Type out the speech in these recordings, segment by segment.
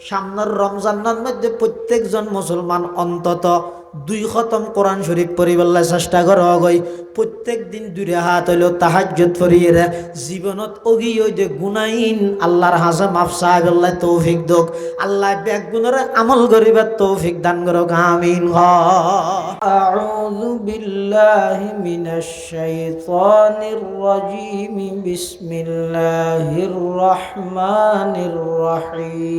সামনের রমজানের মধ্যে প্রত্যেকজন মুসলমান অন্তত 2 খতম কোরআন শরীফ পড়িবার চেষ্টা করা গই। প্রত্যেক দিন 2 রাকাত হইলেও তাহাজ্জুদ পড়িয়ে জীবনত অগি ওই যে গুনাইন আল্লাহর হাজা মাফ চাইবাল্লাহ তৌফিক দোক। আল্লাহ ব্যাগ গুণের আমল করিবার তৌফিক দান করুক, আমিন। আউযু বিল্লাহি মিনাশ শাইতানির রাজীম। বিসমিল্লাহির রহমানির রহিম।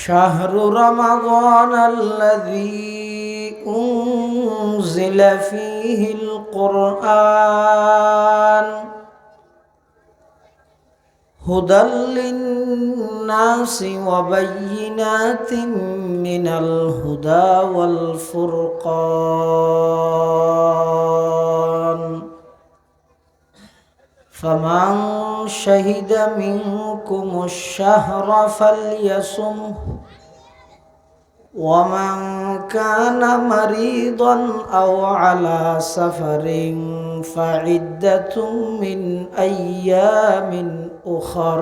শাহরু রমাদান আল্লাযী উনজিলা ফীহিল কুরআন হুদাল লিন্নাসি ওয়া বায়্যিনাতিন মিনাল হুদা ওয়াল ফুরকান ফামান শাহিদা মিনকুমুশ শাহরা ফালইয়াসুমহু ومن كان مريضا أو على سفر فعدة من أيام أخر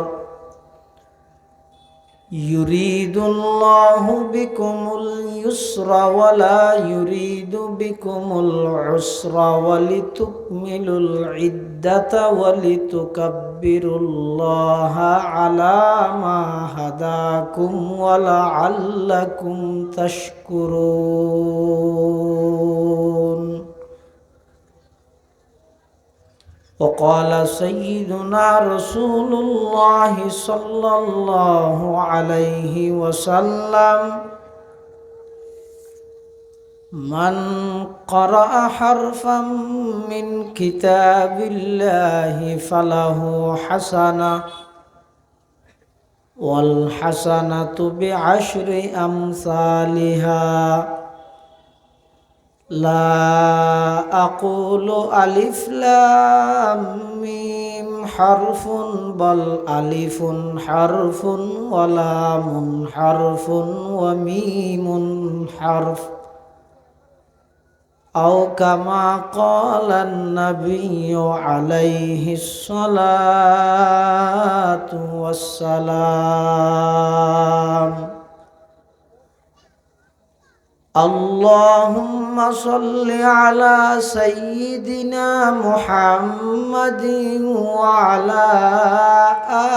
يريد الله بكم اليسر ولا يريد بكم العسر ولتكملوا العدة ولتكبروا الله على ما هداكم ولعلكم تشكرون. وقال سيدنا رسول الله صلى الله عليه وسلم من قرأ حرفا من كتاب الله فله حسنة والحسنة بعشر أمثالها. لا أقول ألف لام ميم حرف بل ألف حرف ولام حرف وميم حرف أو كما قال النبي عليه الصلاة والسلام. اللهم صل على سيدنا محمد وعلى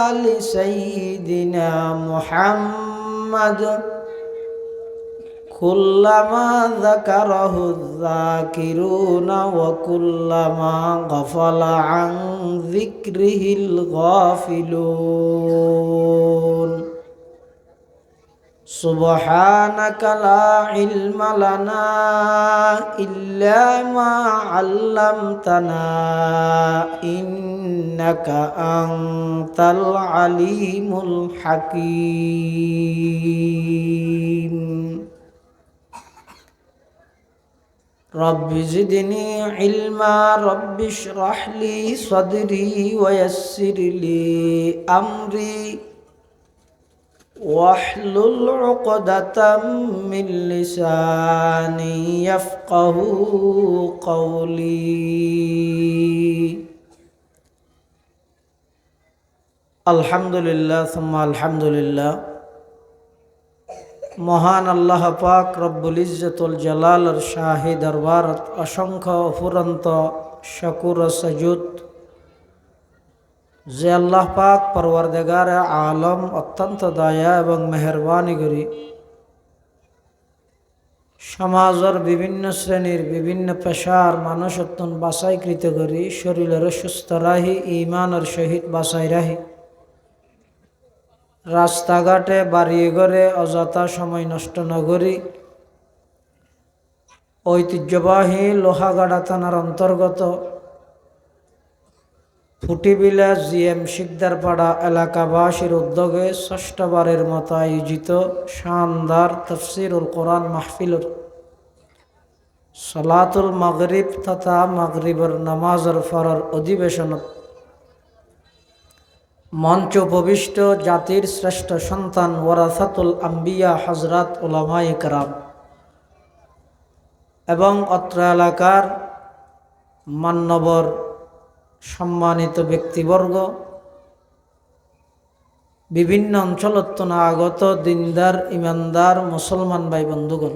آل سيدنا محمد كلما ذكره الذاكرون وكلما غفل عن ذكره الغافلون. سبحانك لا علم لنا إلا ما علمتنا إنك أنت العليم الحكيم. رب زدني علما رب اشرح لي صدري ويسر لي أمري واحلل عقدة من لساني يفقه قولي. الحمد لله ثم الحمد لله. মহান আল্লাহ পাক রব্বুল ইজ্জতুল জালালের শাহী দরবারত অসংখ্য অফুরন্ত শুকর ও সুজুদ যে আল্লাহ পাক পরওয়ারদিগার আলম অত্যন্ত দয়া এবং মেহরবানি করি সমাজের বিভিন্ন শ্রেণীর বিভিন্ন পেশার মানুষ অত্যন্ত বাছাইকৃত করি শরীরের সুস্থ রাহি ইমানের সহিত বাছাই রাহি রাস্তাঘাটে বাড়ি ঘরে অযথা সময় নষ্ট না করি ঐতিহ্যবাহী লোহাগাড়া থানার অন্তর্গত ফুটিবিলা জিএম শিকদারপাড়া এলাকাবাসীর উদ্যোগে ষষ্ঠবারের মতো আয়োজিত শানদার তাফসীরুল কোরআন মাহফিলের সালাতুল মাগরিব তথা মাগরিবের নামাজের ফরর অধিবেশনত মঞ্চ উপবিষ্ট জাতির শ্রেষ্ঠ সন্তান ওয়ারাসাতুল আম্বিয়া হযরত উলামায়ে কেরাম এবং অত্র এলাকার মান্যবর সম্মানিত ব্যক্তিবর্গ, বিভিন্ন অঞ্চলত আগত দিনদার ইমানদার মুসলমান ভাই বন্ধুগণ,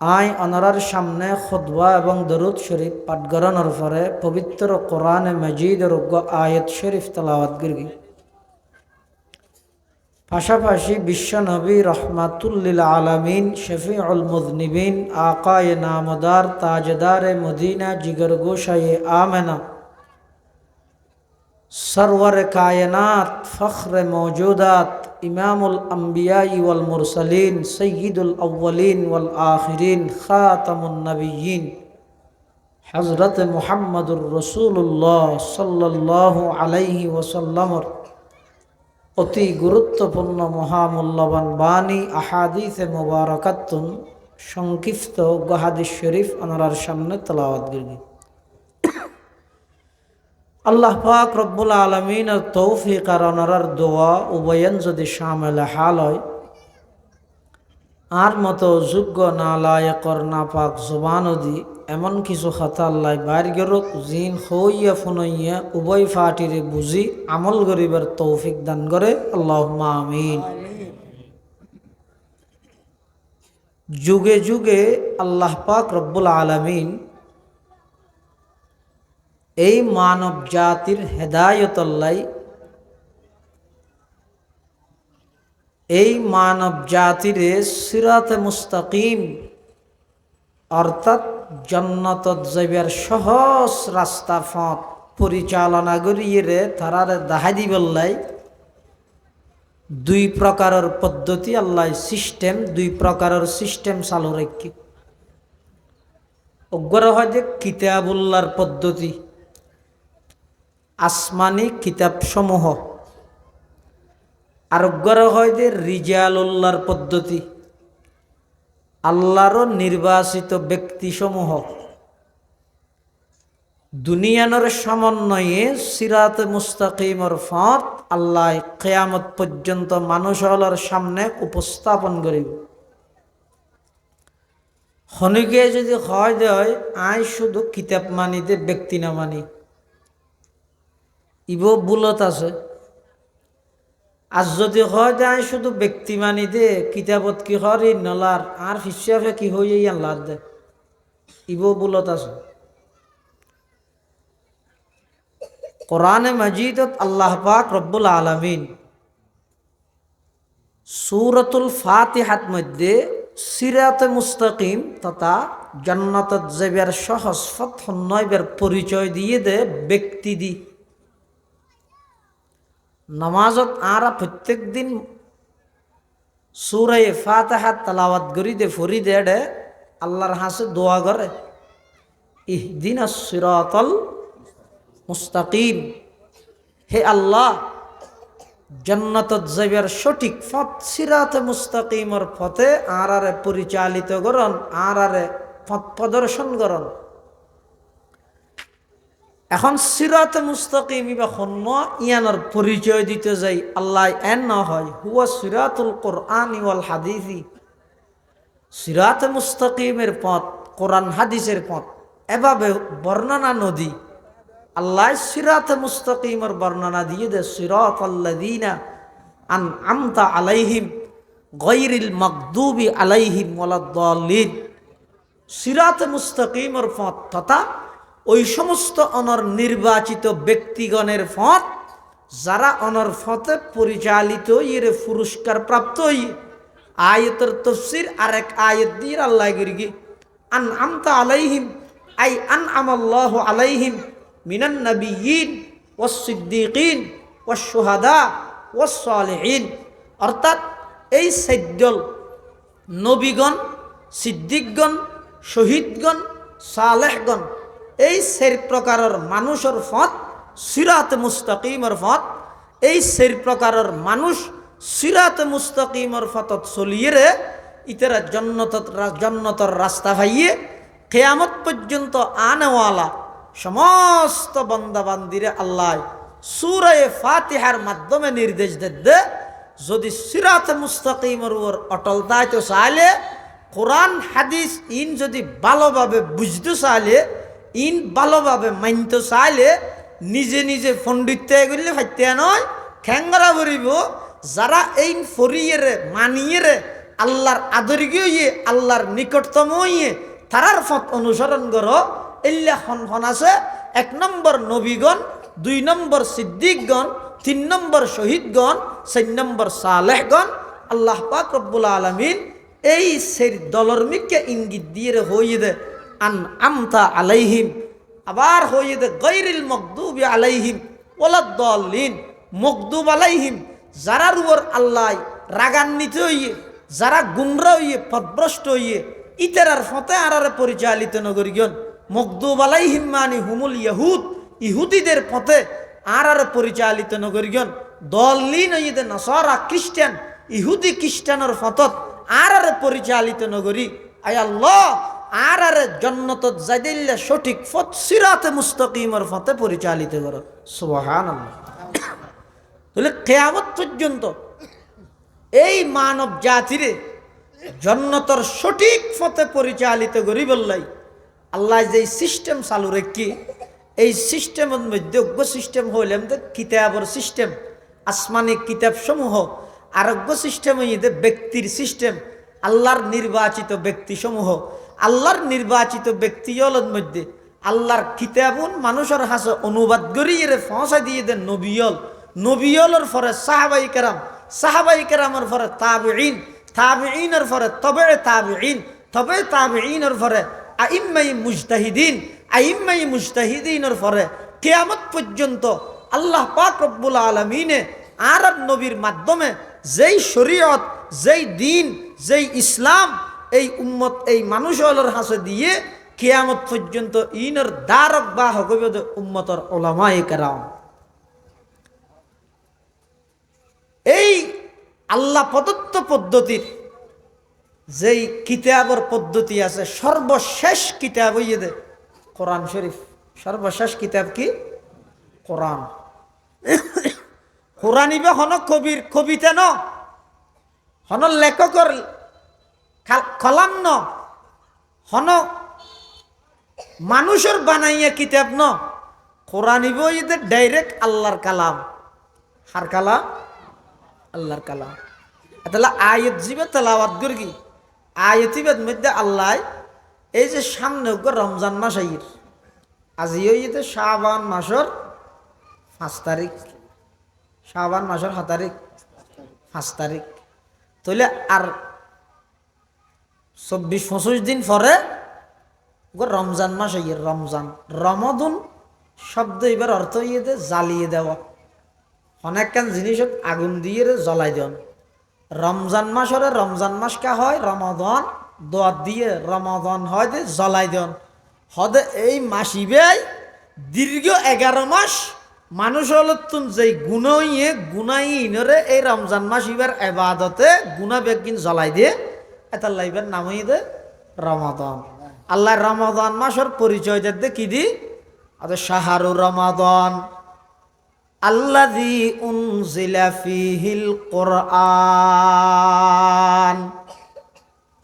আয় অনরার সামনে খুতবা এবং দরুদ শরীফ পাঠ করানোর পরে পবিত্র কোরআনে মাজিদের আয়াত শরীফ তেলাওয়াত করি। পাশাপাশি বিশ্বনবী রহমাতুল্লিল আলামিন শফিউল মুজনিবিন আকায়ে নামদার তাজদারে মদিনা জিগর গোশায়ে আমেনা सरवर कायनात फ़ख्र मौजूदात इमामुल अंबियाई वल मुरसलीन सय्यिदुल अव्वलीन वल आखिरीन ख़ातमुन नबिय्यीन हज़रत मुहम्मदुर रसूलुल्लाह सल्लल्लाहु अलैहि वसल्लमर अति गुरुत्वपूर्ण महामूल्यवान बानी अहादीस मुबारकातुन संक्षिप्त हादीस शरीफ अनरार सामने तेलावत करी। আল্লাহ পাক রব্বুল আলামিনের তৌফিক আর অনারার দোয়া উভয়ন যদি শামিল হাল হয়, আর মতো যোগ্য না লায়কর না পাক জবানদি এমন কিছু কথা আল্লাহ বাইর গরক জিন হইয়া ফুনইয়া উভয় ফাটিরে বুঝি আমল গরিবের তৌফিক দান করে আল্লাহুম্মা আমিন। যুগে যুগে আল্লাহ পাক রব্বুল আলামিন এই মানব জাতির হেদায়তল্লাই, এই মানব জাতির সিরাতে মুস্তাকিম অর্থাৎ জান্নাতত যাইবার সহজ রাস্তা পথ পরিচালনা করিয়ে তারারে দাহাই দিবল্লাই দুই প্রকারের পদ্ধতি আল্লাহ সিস্টেম, দুই প্রকারের সিস্টেম চালু রাখি। অগ্র হয় যে কিতাবুল্লাহর পদ্ধতি, আসমানি কিতাব সমূহ, আর অগ্র হয় যে রিজালুল্লাহর পদ্ধতি, আল্লাহর নির্বাচিত ব্যক্তি সমূহ। দুনিয়ানোর সমন্বয়ে সিরাতে মুস্তাকিমর পথ আল্লাহ কিয়ামত পর্যন্ত মানুষের সামনে উপস্থাপন করিব। হনিকে যদি হয় দেয় আই শুধু কিতাব মানি দে ব্যক্তি না মানি, ইব বুলত আছে। আর যদি হয় দে আই শুধু ব্যক্তি মানি দে কিতাবত কি হরি নলার আর হিসাবে কি হয়ে আল্লাহ দে, ইব বুলত আছে। কোরআনে মাজিদত আল্লাহ পাক রব্বুল আলামিন সূরাতুল ফাতিহাত মধ্যে সিরাতে মুস্তাকিম তথা জান্নাতত যাইবার সহজ পথ নয়বার পরিচয় দিয়ে দে ব্যক্তি দি। নামাজত আরা প্রত্যেক দিন সূরা ফাতিহা তেলাওয়াত করি দে ফরি দে আল্লাহর হাসে দোয়া করে, ইহদিনাস সিরাতাল মুস্তাকিম, হে আল্লাহ জান্নাতত যাইবার সঠিক পথ সিরাতে মুস্তাকিমর পথে আরারে পরিচালিত করন, আরারে পথ প্রদর্শন করন। এখন সিরাতে মুস্তাকিম ইবা হন্য ইয়ানোর পরিচয় দিতে যাই আল্লাহ এন না হয় হুয়া সিরাতুল কোরআনি ওয়াল হাদিসি, সিরাতে মুস্তাকিমের পথ কোরআন হাদিসের পথ এভাবে বর্ণনা নদী আল্লাহ সিরাতে মুস্তাকিমের বর্ণনা দিয়ে দে সিরাতাল্লাযীনা আনআমতা আলাইহিম গায়রিল মাগদুবি আলাইহিম ওয়ালাদ-দাল্লিন। সিরাতে মুস্তাকিমের পথ তথা ওই সমস্ত অনর নির্বাচিত ব্যক্তিগণের পথ যারা অনর পথে পরিচালিত ইয়ে পুরস্কার প্রাপ্ত। আয়াতের তাফসীর আরেক আয়াত দিয়ে আল্লাহ গিরগি আনআমতা আলাইহিম আই আনআমাল্লাহু আলাইহিম মিনান নাবিয়্যিন ওয়াস সিদ্দীকিন ওয়াস শুহাদা ওয়াস সালিহিন। অর্থাৎ এই সাইদল নবীগণ, সিদ্দিকগণ, শহীদগণ, সালেহগণ, এই চার প্রকারের মানুষের পথ সিরাতে মুস্তাকিমের পথ। এই চার প্রকারের মানুষ সিরাতে মুস্তাকিমের পথত চলিয়ে রে ইতারা জান্নাতের রাস্তা ভাইয়ে কিয়ামত পর্যন্ত আনেওয়ালা সমস্ত বান্দাবান্দিরে আল্লাহ সূরা ফাতিহার মাধ্যমে নির্দেশ দে যদি সিরাতে মুস্তাকিমের উপর অটল দায়িত্ব চাইলে, কোরআন হাদিস ইন যদি ভালোভাবে বুঝতে চাইলে ইন ভালোভাবে মানতে চাইলে নিজে নিজে পণ্ডিত করলে ফাইতে নয় খ্যাঙ্গরা ভরিব যারা এই ফরিয়েরে মানিয়েরে আল্লাহর আদরিকে ইয়ে আল্লাহর নিকটতম ইয়ে তারার পথ অনুসরণ করো এল্লা খন আছে 1 নম্বর নবীগণ 2 নম্বর সিদ্দিকগণ 3 নম্বর শহীদগণ 4 নম্বর সালেহগণ আল্লাহ পাক রব্বুল আলামিন এই সেই দলর মিকে ইঙ্গিত দিয়ে হইয়ে দে আন আমতা আলাইহিম আবার হইয়ে দে গায়রিল মাগদুবি আলাইহিম ওয়ালাদ-দাল্লিন মাগদুব আলাইহিম যারার উপর আল্লাহ রাগান্বিত হইয়ে যারা গুমরা হইয়ে পথভ্রষ্ট হইয়ে ইতারার ফতে আরারে পরিচালিত নগরীগণ মাগদুব আলাইহিম মানে হুমুল ইয়াহুদ ইহুদিদের পথে আরারে পরিচালিত নগরীগণ দল্লিন হইয়ে নাসারা খ্রিস্টান ইহুদি খ্রিস্টানের ফতত আরারে পরিচালিত নগরী আয় আল্লাহ আরারে জান্নাতত যাইদিল্লা সঠিক পথ সিরাতে মুস্তাকিমের পথে পরিচালিত করো সুবহানাল্লাহ। তাহলে কিয়ামত পর্যন্ত এই মানব জাতিরে জান্নাতের সঠিক পথে পরিচালিত করি বললাই আল্লাহ যে সিস্টেম চালু রেখি এই সিস্টেমের মধ্যে অজ্ঞ সিস্টেম হইলাম তো কিতাবের সিস্টেম আসমানি কিতাব সমূহ আরোগ্য সিস্টেম হইতে ব্যক্তির সিস্টেম আল্লাহর নির্বাচিত ব্যক্তি সমূহ আল্লাহর নির্বাচিত ব্যক্তিগুলোর মধ্যে আল্লাহর কিতাবুন মানুষের হাসে অনুবাদ করিয়ে পৌঁছা দিয়ে দেন নবিয়লের পরে সাহাবাই কেরামের পরে তাবিঈনের পরে তবে তাবিঈনের পরে আইম্মাই মুজতাহিদিনের পরে কিয়ামত পর্যন্ত আল্লাহ পাক রব্বুল আলামিনে আরব নবীর মাধ্যমে যেই শরীয়ত যেই দিন যেই ইসলাম এই উম্মত এই মানুষের হাসে দিয়ে কিয়ামত পর্যন্ত ইনের দ্বারক বা হকবে উম্মতর উলামায়ে কেরাম। এই আল্লাহ প্রদত্ত পদ্ধতির যেই কিতাবের পদ্ধতি আছে সর্বশেষ কিতাব হইয়ে কোরআন শরীফ। সর্বশেষ কিতাব কি? কোরআন। কোরআন ইবে হন কবির কবিতা ন হন লেখকর কলাম ন হন মানুষের বানাইয়া কিতাব ন কোরআন ইবে হইতে ডাইরেক্ট আল্লাহর কালাম। হার কালাম? আল্লাহর কালাম। তাহলে আয়াত জিবে তেলাওয়াত করি আয়াতিবের মধ্যে আল্লাহ এই যে সামনে রমজান মাস আইর আজি হইতে শাবান মাসের 5 তারিখ শাবান মাসের 7 তারিখ 5 তারিখ তাহলে আর 24-25 দিন পরে রমজান মাস আইর রমজান রমদুন শব্দ এবার অর্থ হইতে জ্বালিয়ে দেওয়া অনেকখান জিনিস আগুন দিয়ে জ্বলাই দেন। রমজান মাস হলে রমজান মাস কা হয় রমাদান দোয়াত দিয়ে রমাদান হয় যে জ্বলাই দেন হদে এই মাস ইবে দীর্ঘ 11 মাস মানুষ হল তুম যেই গুনাইনরে এই রমজান মাস ইবার এবাদতে গুনা বেগিন জ্বলাই দিয়ে এটা লাইবার নাম হইতে রমাদান। আল্লাহ রমাদান মাসের পরিচয় দিতে কি দি শাহরু রমাদান আল্লাযী উনজিলা ফীহিল কুরআন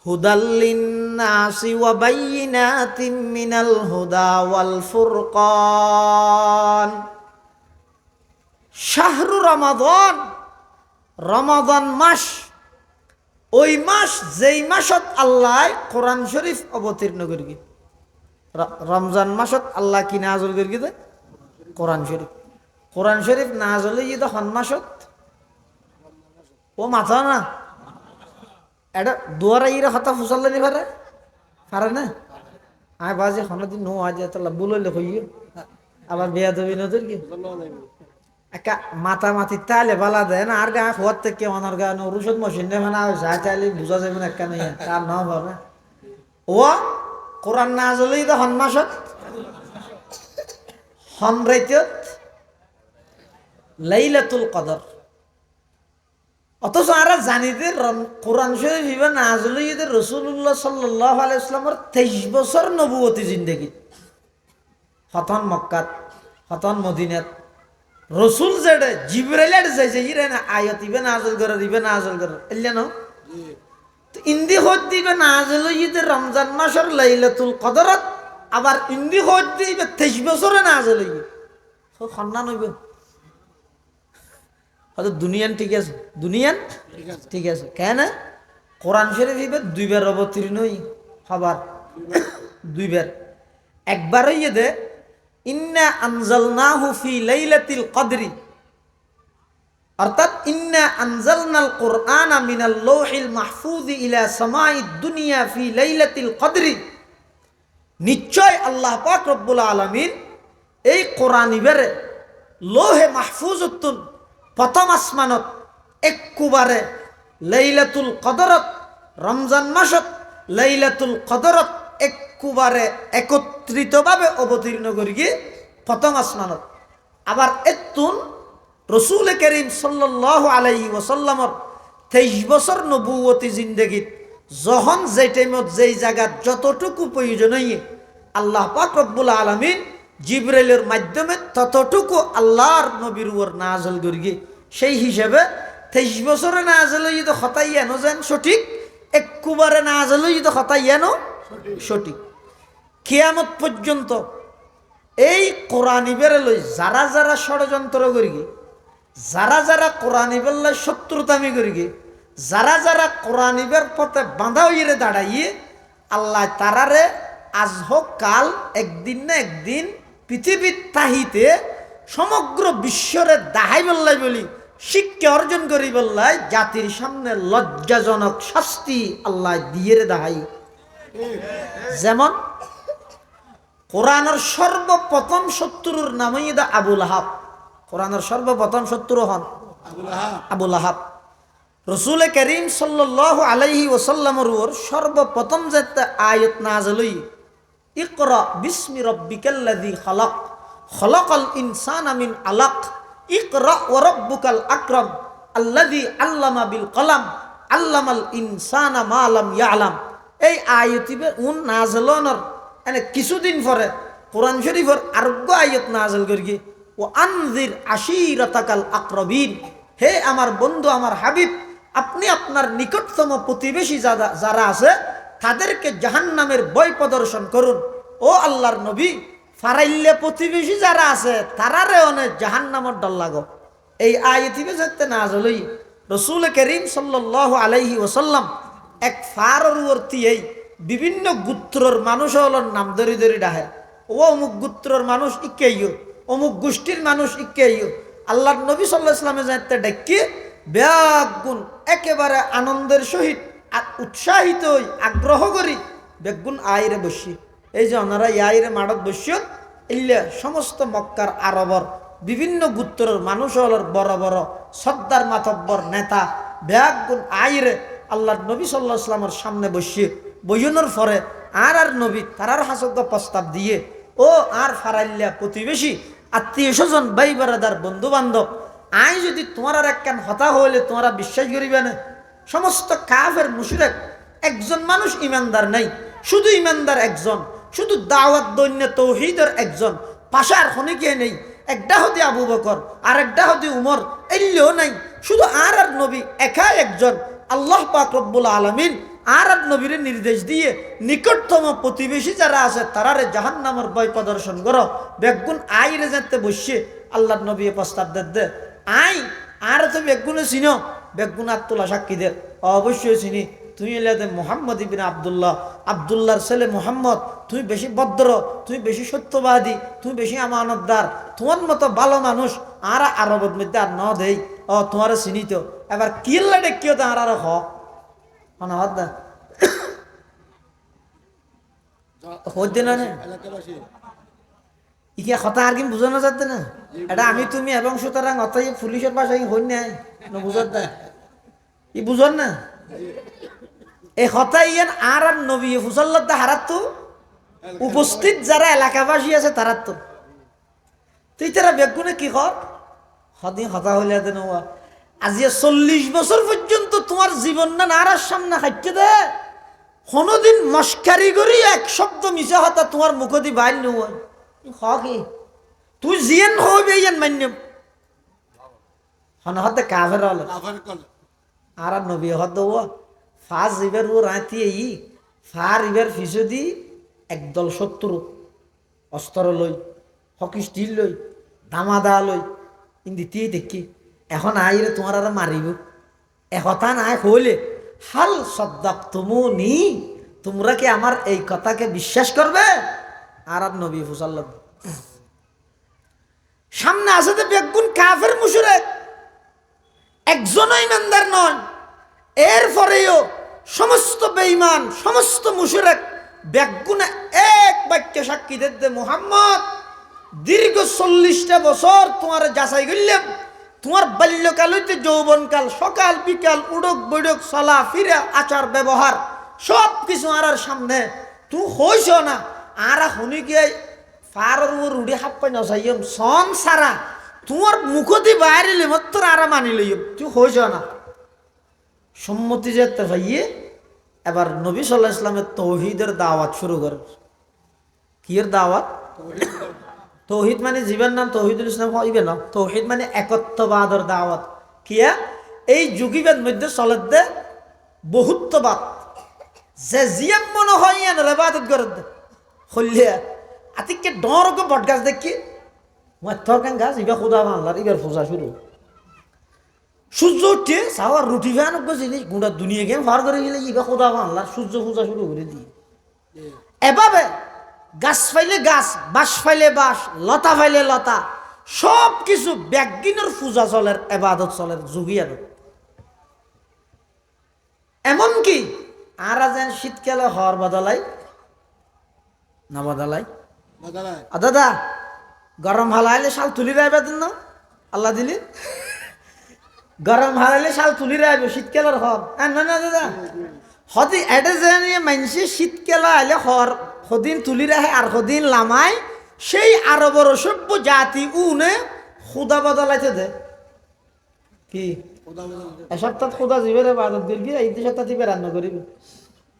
হুদাল লিন-নাসি ওয়া বায়িনাতিন মিনাল হুদা ওয়াল ফুরকান। শাহরু রমাদান রমাদান মাস ওই মাস যেই মাসত আল্লাহ কোরআন শরীফ অবতীর্ণ করি। রমজান মাসত আল্লাহ কি নাযিল করি দে কোরআন শরীফ। কোরআন শরীফ নাযিল হইতে হন মাসত ও মাথা না এটা দুয়ারা ইরা হতা ফুসাল্লানি পারে না আয় বাজে হনদিন নো আজ তালা বুললে হইয়ে আবার বিয়া দেবি নজর কি একা মাথা মাথি তালে বালা দেয় না আর গা হওয়ার থেকে অনার গা রুষদ মশিন নেবে না যা চাইলে বুঝা যাবে না একটা নেই তার না হবে ও কোরআন নাযিল হইতে হন মাসত হন রাইতত লাইলাতুল কদর। অথচ আমরা জানি যে কোরআন শরীফ ইবে নাযিল হইতে রাসূলুল্লাহ সাল্লাল্লাহু আলাইহি ওয়াসাল্লামের 23 বছর নবুয়তি জিন্দেগি হতন মক্কাত হতন মদিনাত রসুল যেটা জিবরাইলের যাইছে ইরে না আয়াত ইবে নাযিল করে এল্লা না ইন্দি হদ দিবে নাযিল হইতে রমজান মাসের লাইলাতুল কদরত আবার ইন্দি হইতে এবার 23 বছরে না আসলে সন্ধান হইব হয়তো দুনিয়ান ঠিক আছে দুনিয়ান ঠিক আছে কেন কোরআন শরীফ এবার 2 বার অবতীর্ণ হবার 2 বার একবার হইয়ে দে ইন্না আনজালনাহু ফি লাইলাতিল কদরি অর্থাৎ ইন্না আনজালনাল কুরআনা মিনাল লাওহিল মাহফুজি ইলা সামাঈদ দুনিয়া ফি লাইলাতিল কদরি নিশ্চয় আল্লাহ পাক রব্বুল আলামিন এই কোরআন ইবারে লোহে মাহফুজতুন প্রথম আসমানত একবারে লাইলাতুল কদরত রমজান মাসত লাইলাতুল কদরত একবারে একত্রিতভাবে অবতীর্ণ করি গিয়ে প্রথম আসমানত আবার এতুন রসুল করিম সাল্লাল্লাহু আলাইহি ওয়াসাল্লামর 23 বছর নবুয়তি জিন্দেগিত যখন যে টাইমত যেই জায়গা যতটুকু প্রয়োজন হইয়ে আল্লাহ পাক রব্বুল আলামিন জিবরাইলের মাধ্যমে ততটুকু আল্লাহর নবীর উপর নাযিল করি সেই হিসাবে 23 বছরে নাযিল হইতো খতাইয়ানো যেন সঠিক একবারে নাযিল হইতো খতাইয়ানো সঠিক কিয়ামত পর্যন্ত এই কোরআন ইবেরে লই যারা যারা ষড়যন্ত্র করি যারা যারা কোরআন ইবের শত্রুতামি করি যারা যারা কোরআন ইবের পথে বাঁধা হইয়ে দাঁড়াইয়ে আল্লাহ তারারে আজ হোক কাল একদিন না একদিন পৃথিবীর তাহিতে সমগ্র বিশ্বরে দাহাই বললাই বলি শিক্ষা অর্জন করি বললাই জাতির সামনে লজ্জাজনক শাস্তি আল্লাহ দিয়ে দাহাই যেমন কোরআনের সর্বপ্রথম শত্রুর নামই দা আবুল আহাব কোরআনের সর্বপ্রথম শত্রু হন আবুল আহাব রসুল করিম সাল্লাল্লাহু আলাইহি ওয়াসাল্লামের উপর সর্বপ্রথম যে আয়াত নাযিল হই ইকরা বিসমি রাব্বিকাল্লাযী খালাক খালাকাল ইনসানা মিন আলাক ইকরা ওয়া রাব্বুকাল আকরাম আল্লাযী আল্লামা বিল কলম আল্লামাল ইনসানা মা লাম ইয়ালাম এই আয়াতিবে উন নাযিলনের এনে কিছুদিন পরে কোরআন শরীফের আরোগ্য আয়াত নাযিল করি ও আনজির আশিরাতাকাল আকরাবিন হে আমার বন্ধু আমার হাবিব আপনি আপনার নিকটতম প্রতিবেশী যারা আছে তাদেরকে জাহান্নামের ভয় প্রদর্শন করুন ও আল্লাহর নবী ফারাইল্লে প্রতিবেশী যারা আছে তারারে অনেক জাহান্নামের ডর লাগো এই আয়াতিবে যেতে নাযিল হই রাসূল করিম সাল্লাল্লাহু আলাইহি ওয়াসাল্লাম এক ফাররবর্তী এই বিভিন্ন গোত্রর মানুষ হলোর নাম ধরি ধরি ডাহে ও অমুক গোত্রর মানুষ ইকেইও অমুক গোষ্ঠীর মানুষ ইকেইও আল্লাহর নবী সাল্লাল্লাহু আলাইহি ওয়াসাল্লামে যাতে ডাকি ব্যাগুণ একেবারে আনন্দের সহিত উৎসাহিত হই আগ্রহ করি বেগুন আইরে বসি এই যে ওনারা আইরে মাড়ত বসিও ইল্লে সমস্ত মক্কার আরবর বিভিন্ন গোত্রর মানুষ হলোর বড় বড় সর্দার মাতব্বর নেতা ব্যাগুণ আইরে আল্লাহর নবী সাল্লাল্লাহু আলাইহি ওয়াসাল্লামের সামনে বসিয়ে বইনের পরে আর নবী তারার হাসক প্রস্তাব দিয়ে ও আর ফারাইল্লা প্রতিবেশী আত্মীয় স্বজন ভাই বারাদার বন্ধু বান্ধব আই যদি তোমার আর একখান হতা হইলে তোমরা বিশ্বাস করিবে না সমস্ত কাফের মুশরিক একজন মানুষ ইমানদার নাই শুধু ইমানদার একজন শুধু দাওয়াত দৈন্য তৌহিদের একজন পাশার খনিকে নেই একটা হতে আবু বকর আর একটা হতে উমর এলেও নাই শুধু আর নবী একা একজন আল্লাহ পাক রব্বুল আলামিন আর নবীর নির্দেশ দিয়ে নিকটতম প্রতিবেশী যারা আছে তারারে জাহান্নামের ভয় প্রদর্শন করো বেগুন আইরে যেতে বসে আল্লাহর নবী প্রস্তাব দে আই আর তো বেগুনে চিনো বেগুন আত্মলা সাক্ষী দে অবশ্যই চিনি তুই এলে মোহাম্মদ ইবিন আবদুল্লাহ আবদুল্লাহর ছেলে মোহাম্মদ তুই বেশি ভদ্র তুই বেশি সত্যবাদী তুই বেশি আমানতদার তোমার মতো ভালো মানুষ আর আরবের মধ্যে আর ন দেই তোমার চিনি তো এবার কিল্লা ডেকিও তো আর হদ্দা হইতে না ইকে কথা আর কি বুঝানো যাচ্ছে না এটা আমি তুমি এবং সুতরাং অতই পুলিশের পাশে হই নাই বুঝার দা ই বুঝন না এই কথা ইয়ান আর নবী হুসাল্লাহ হারাত তো উপস্থিত যারা এলাকাবাসী আছে তারা তো তুই তারা বেগুনে কি কর সদিন হতা হইলে দেন আজি 40 বছর পর্যন্ত তোমার জীবন না নারার সামনে খাইতে দে কোনদিন মস্কারি করি এক শব্দ মিশা হতা তোমার মুখদি বাইর নয় কি তুই জিয়ান হইবে ইয়ান মান্য হন হতে কাফের হল আর নবী হদ ফাজ ইবের ও রাতি এই ফার ইবের ফিসদি একদল শত্রু অস্ত্র লই হকি স্টিল লই দামাদা লই ইন্দি তে দেখি এখন আইরে তোমার আর মারিব একথা নাই হইলে হাল সদ্দাক তুমুনি তোমরা কি আমার এই কথাকে বিশ্বাস করবে? আর নবী ফুসাল্লাম সামনে আছে তো বেগুন কাফের মুশরিক, একজনও ইমানদার নয়। এরপরেও সমস্ত বেঈমান সমস্ত মুশরিক বেগুনে এক বাক্যে সাক্ষী দিতে মুহাম্মদ দীর্ঘ 40টা বছর তোমার যাচাই করলাম, তোমার বাল্যকাল হইতে যৌবনকাল, সকাল বিকাল উড়ক বৈঠক চলা ফিরা আচার ব্যবহার সব কিছু আর সামনে তুই হইছ না। আর শুনি গিয়ে ফারের রুড়ি হাপ পাই নসাইম সন সারা তোমার মুখতি বাইরে মাত্র আর মানি লইম তুই হইছ না। সম্মতি যেতে ভাইয়ে এবার নবী সাল্লাল্লাহু আলাইহি ইসলামের তৌহিদের দাওয়াত শুরু করে। কিয়ের দাওয়াত? তৌহিদ মানে জীবন নাম তৌহিদুল ইসলাম হইবে না, তৌহিদ মানে একত্ববাদর দাওয়াত। কিয়া এই যুগিবের মধ্যে চলে দে বহুত্ববাদ, যে জিয়াম মনে হয় রেবাদত করে দে হলিয়া আতিকে ডরকে বট গাছ দেখি মাত্রকান গাছ ইবা খুদা বাংলার ইবার পূজা শুরু। সূর্য উঠে সাওয়ার রুটি ভ্যান জিনিস গোটা দুনিয়া গেম ফার করে গেলে ইবা খুদা বাংলার সূর্য পূজা শুরু করে দিয়ে এভাবে গাছ ফাইলে গাছ, বাঁশ ফাইলে বাঁশ, লতা ফাইলে লতা, সব কিছু ব্যাগিনের পূজা চলের, এবাদত চলের যুগিয়ার। এমনকি আর যেন শীতকালে হর বদলাই না বদলাই দাদা গরম হালাইলে শাল তুলি রাইবে না আল্লাহ দিলি, গরম হারাইলে শাল তুলি রাইবে শীতকালের হর না না দাদা হদি এটা যে মানসি শীতকালে আইলে হর সদিন তুলি রাখে আর সদিন লামাই সেই আরবর সভ্য জাতি উনে খুদা বদলাইতে দে কি এসপ্তাহ খুদা জীবের বাদত দিলবি এই 2 সপ্তাহ দিবে রান্না করিবি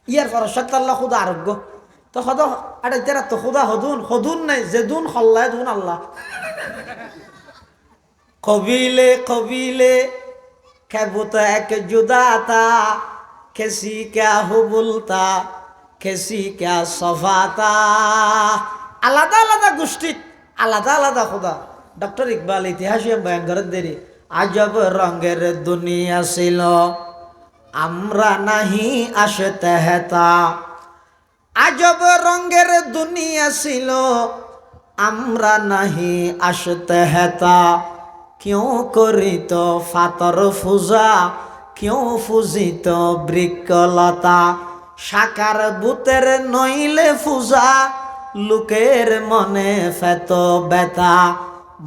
ইয়ার পর সপ্তাহ আল্লাহ খুদা আরোগ্য তো হদ আরে তেরা তো খুদা হদুন হদুন নাই যেদুন হল্লায় দুন আল্লাহ। কবিলে কবিলে খেবুত এক জুদাতা কেসি ক্যা হুবুলতা কেসি ক্যা সফাতা, আলাদা আলাদা গোষ্ঠী আলাদা আলাদা খুদা। ডক্টর ইকবাল ইতিহাসে বয়ান করেন দেরি আজব রঙের দুনিয়া ছিল আমরা নাহি আসতে হেতা, আজব রঙের দুনিয়া ছিল আমরা নাহি আসতে হেতা, क्यों करित फातर पूजा क्यों पूजित बृक्षलता, সাকার বুতের নইলে পূজা লোকের মনে ফেত ব্যথা,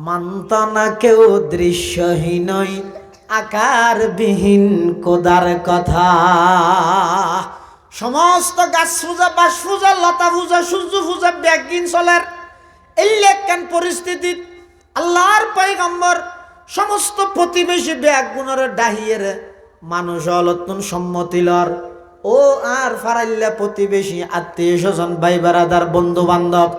মানত না কেউ দৃশ্যহীনই আকারবিহীন কোদার কথা। সমস্ত গাছ পূজা বাস পূজা লতা পূজা সূর্য পূজা ব্যাগিন চলার এই লেখান পরিস্থিতি আল্লাহর পয়গম্বর সমস্ত প্রতিবেশী ব্যাগুণের ডাহিয়ের মানুষ অলতুন সম্মতিলর ও আর ফারাইল্লা প্রতিবেশী আত্মীয় স্বজন ভাই বেড়াদার বন্ধু বান্ধব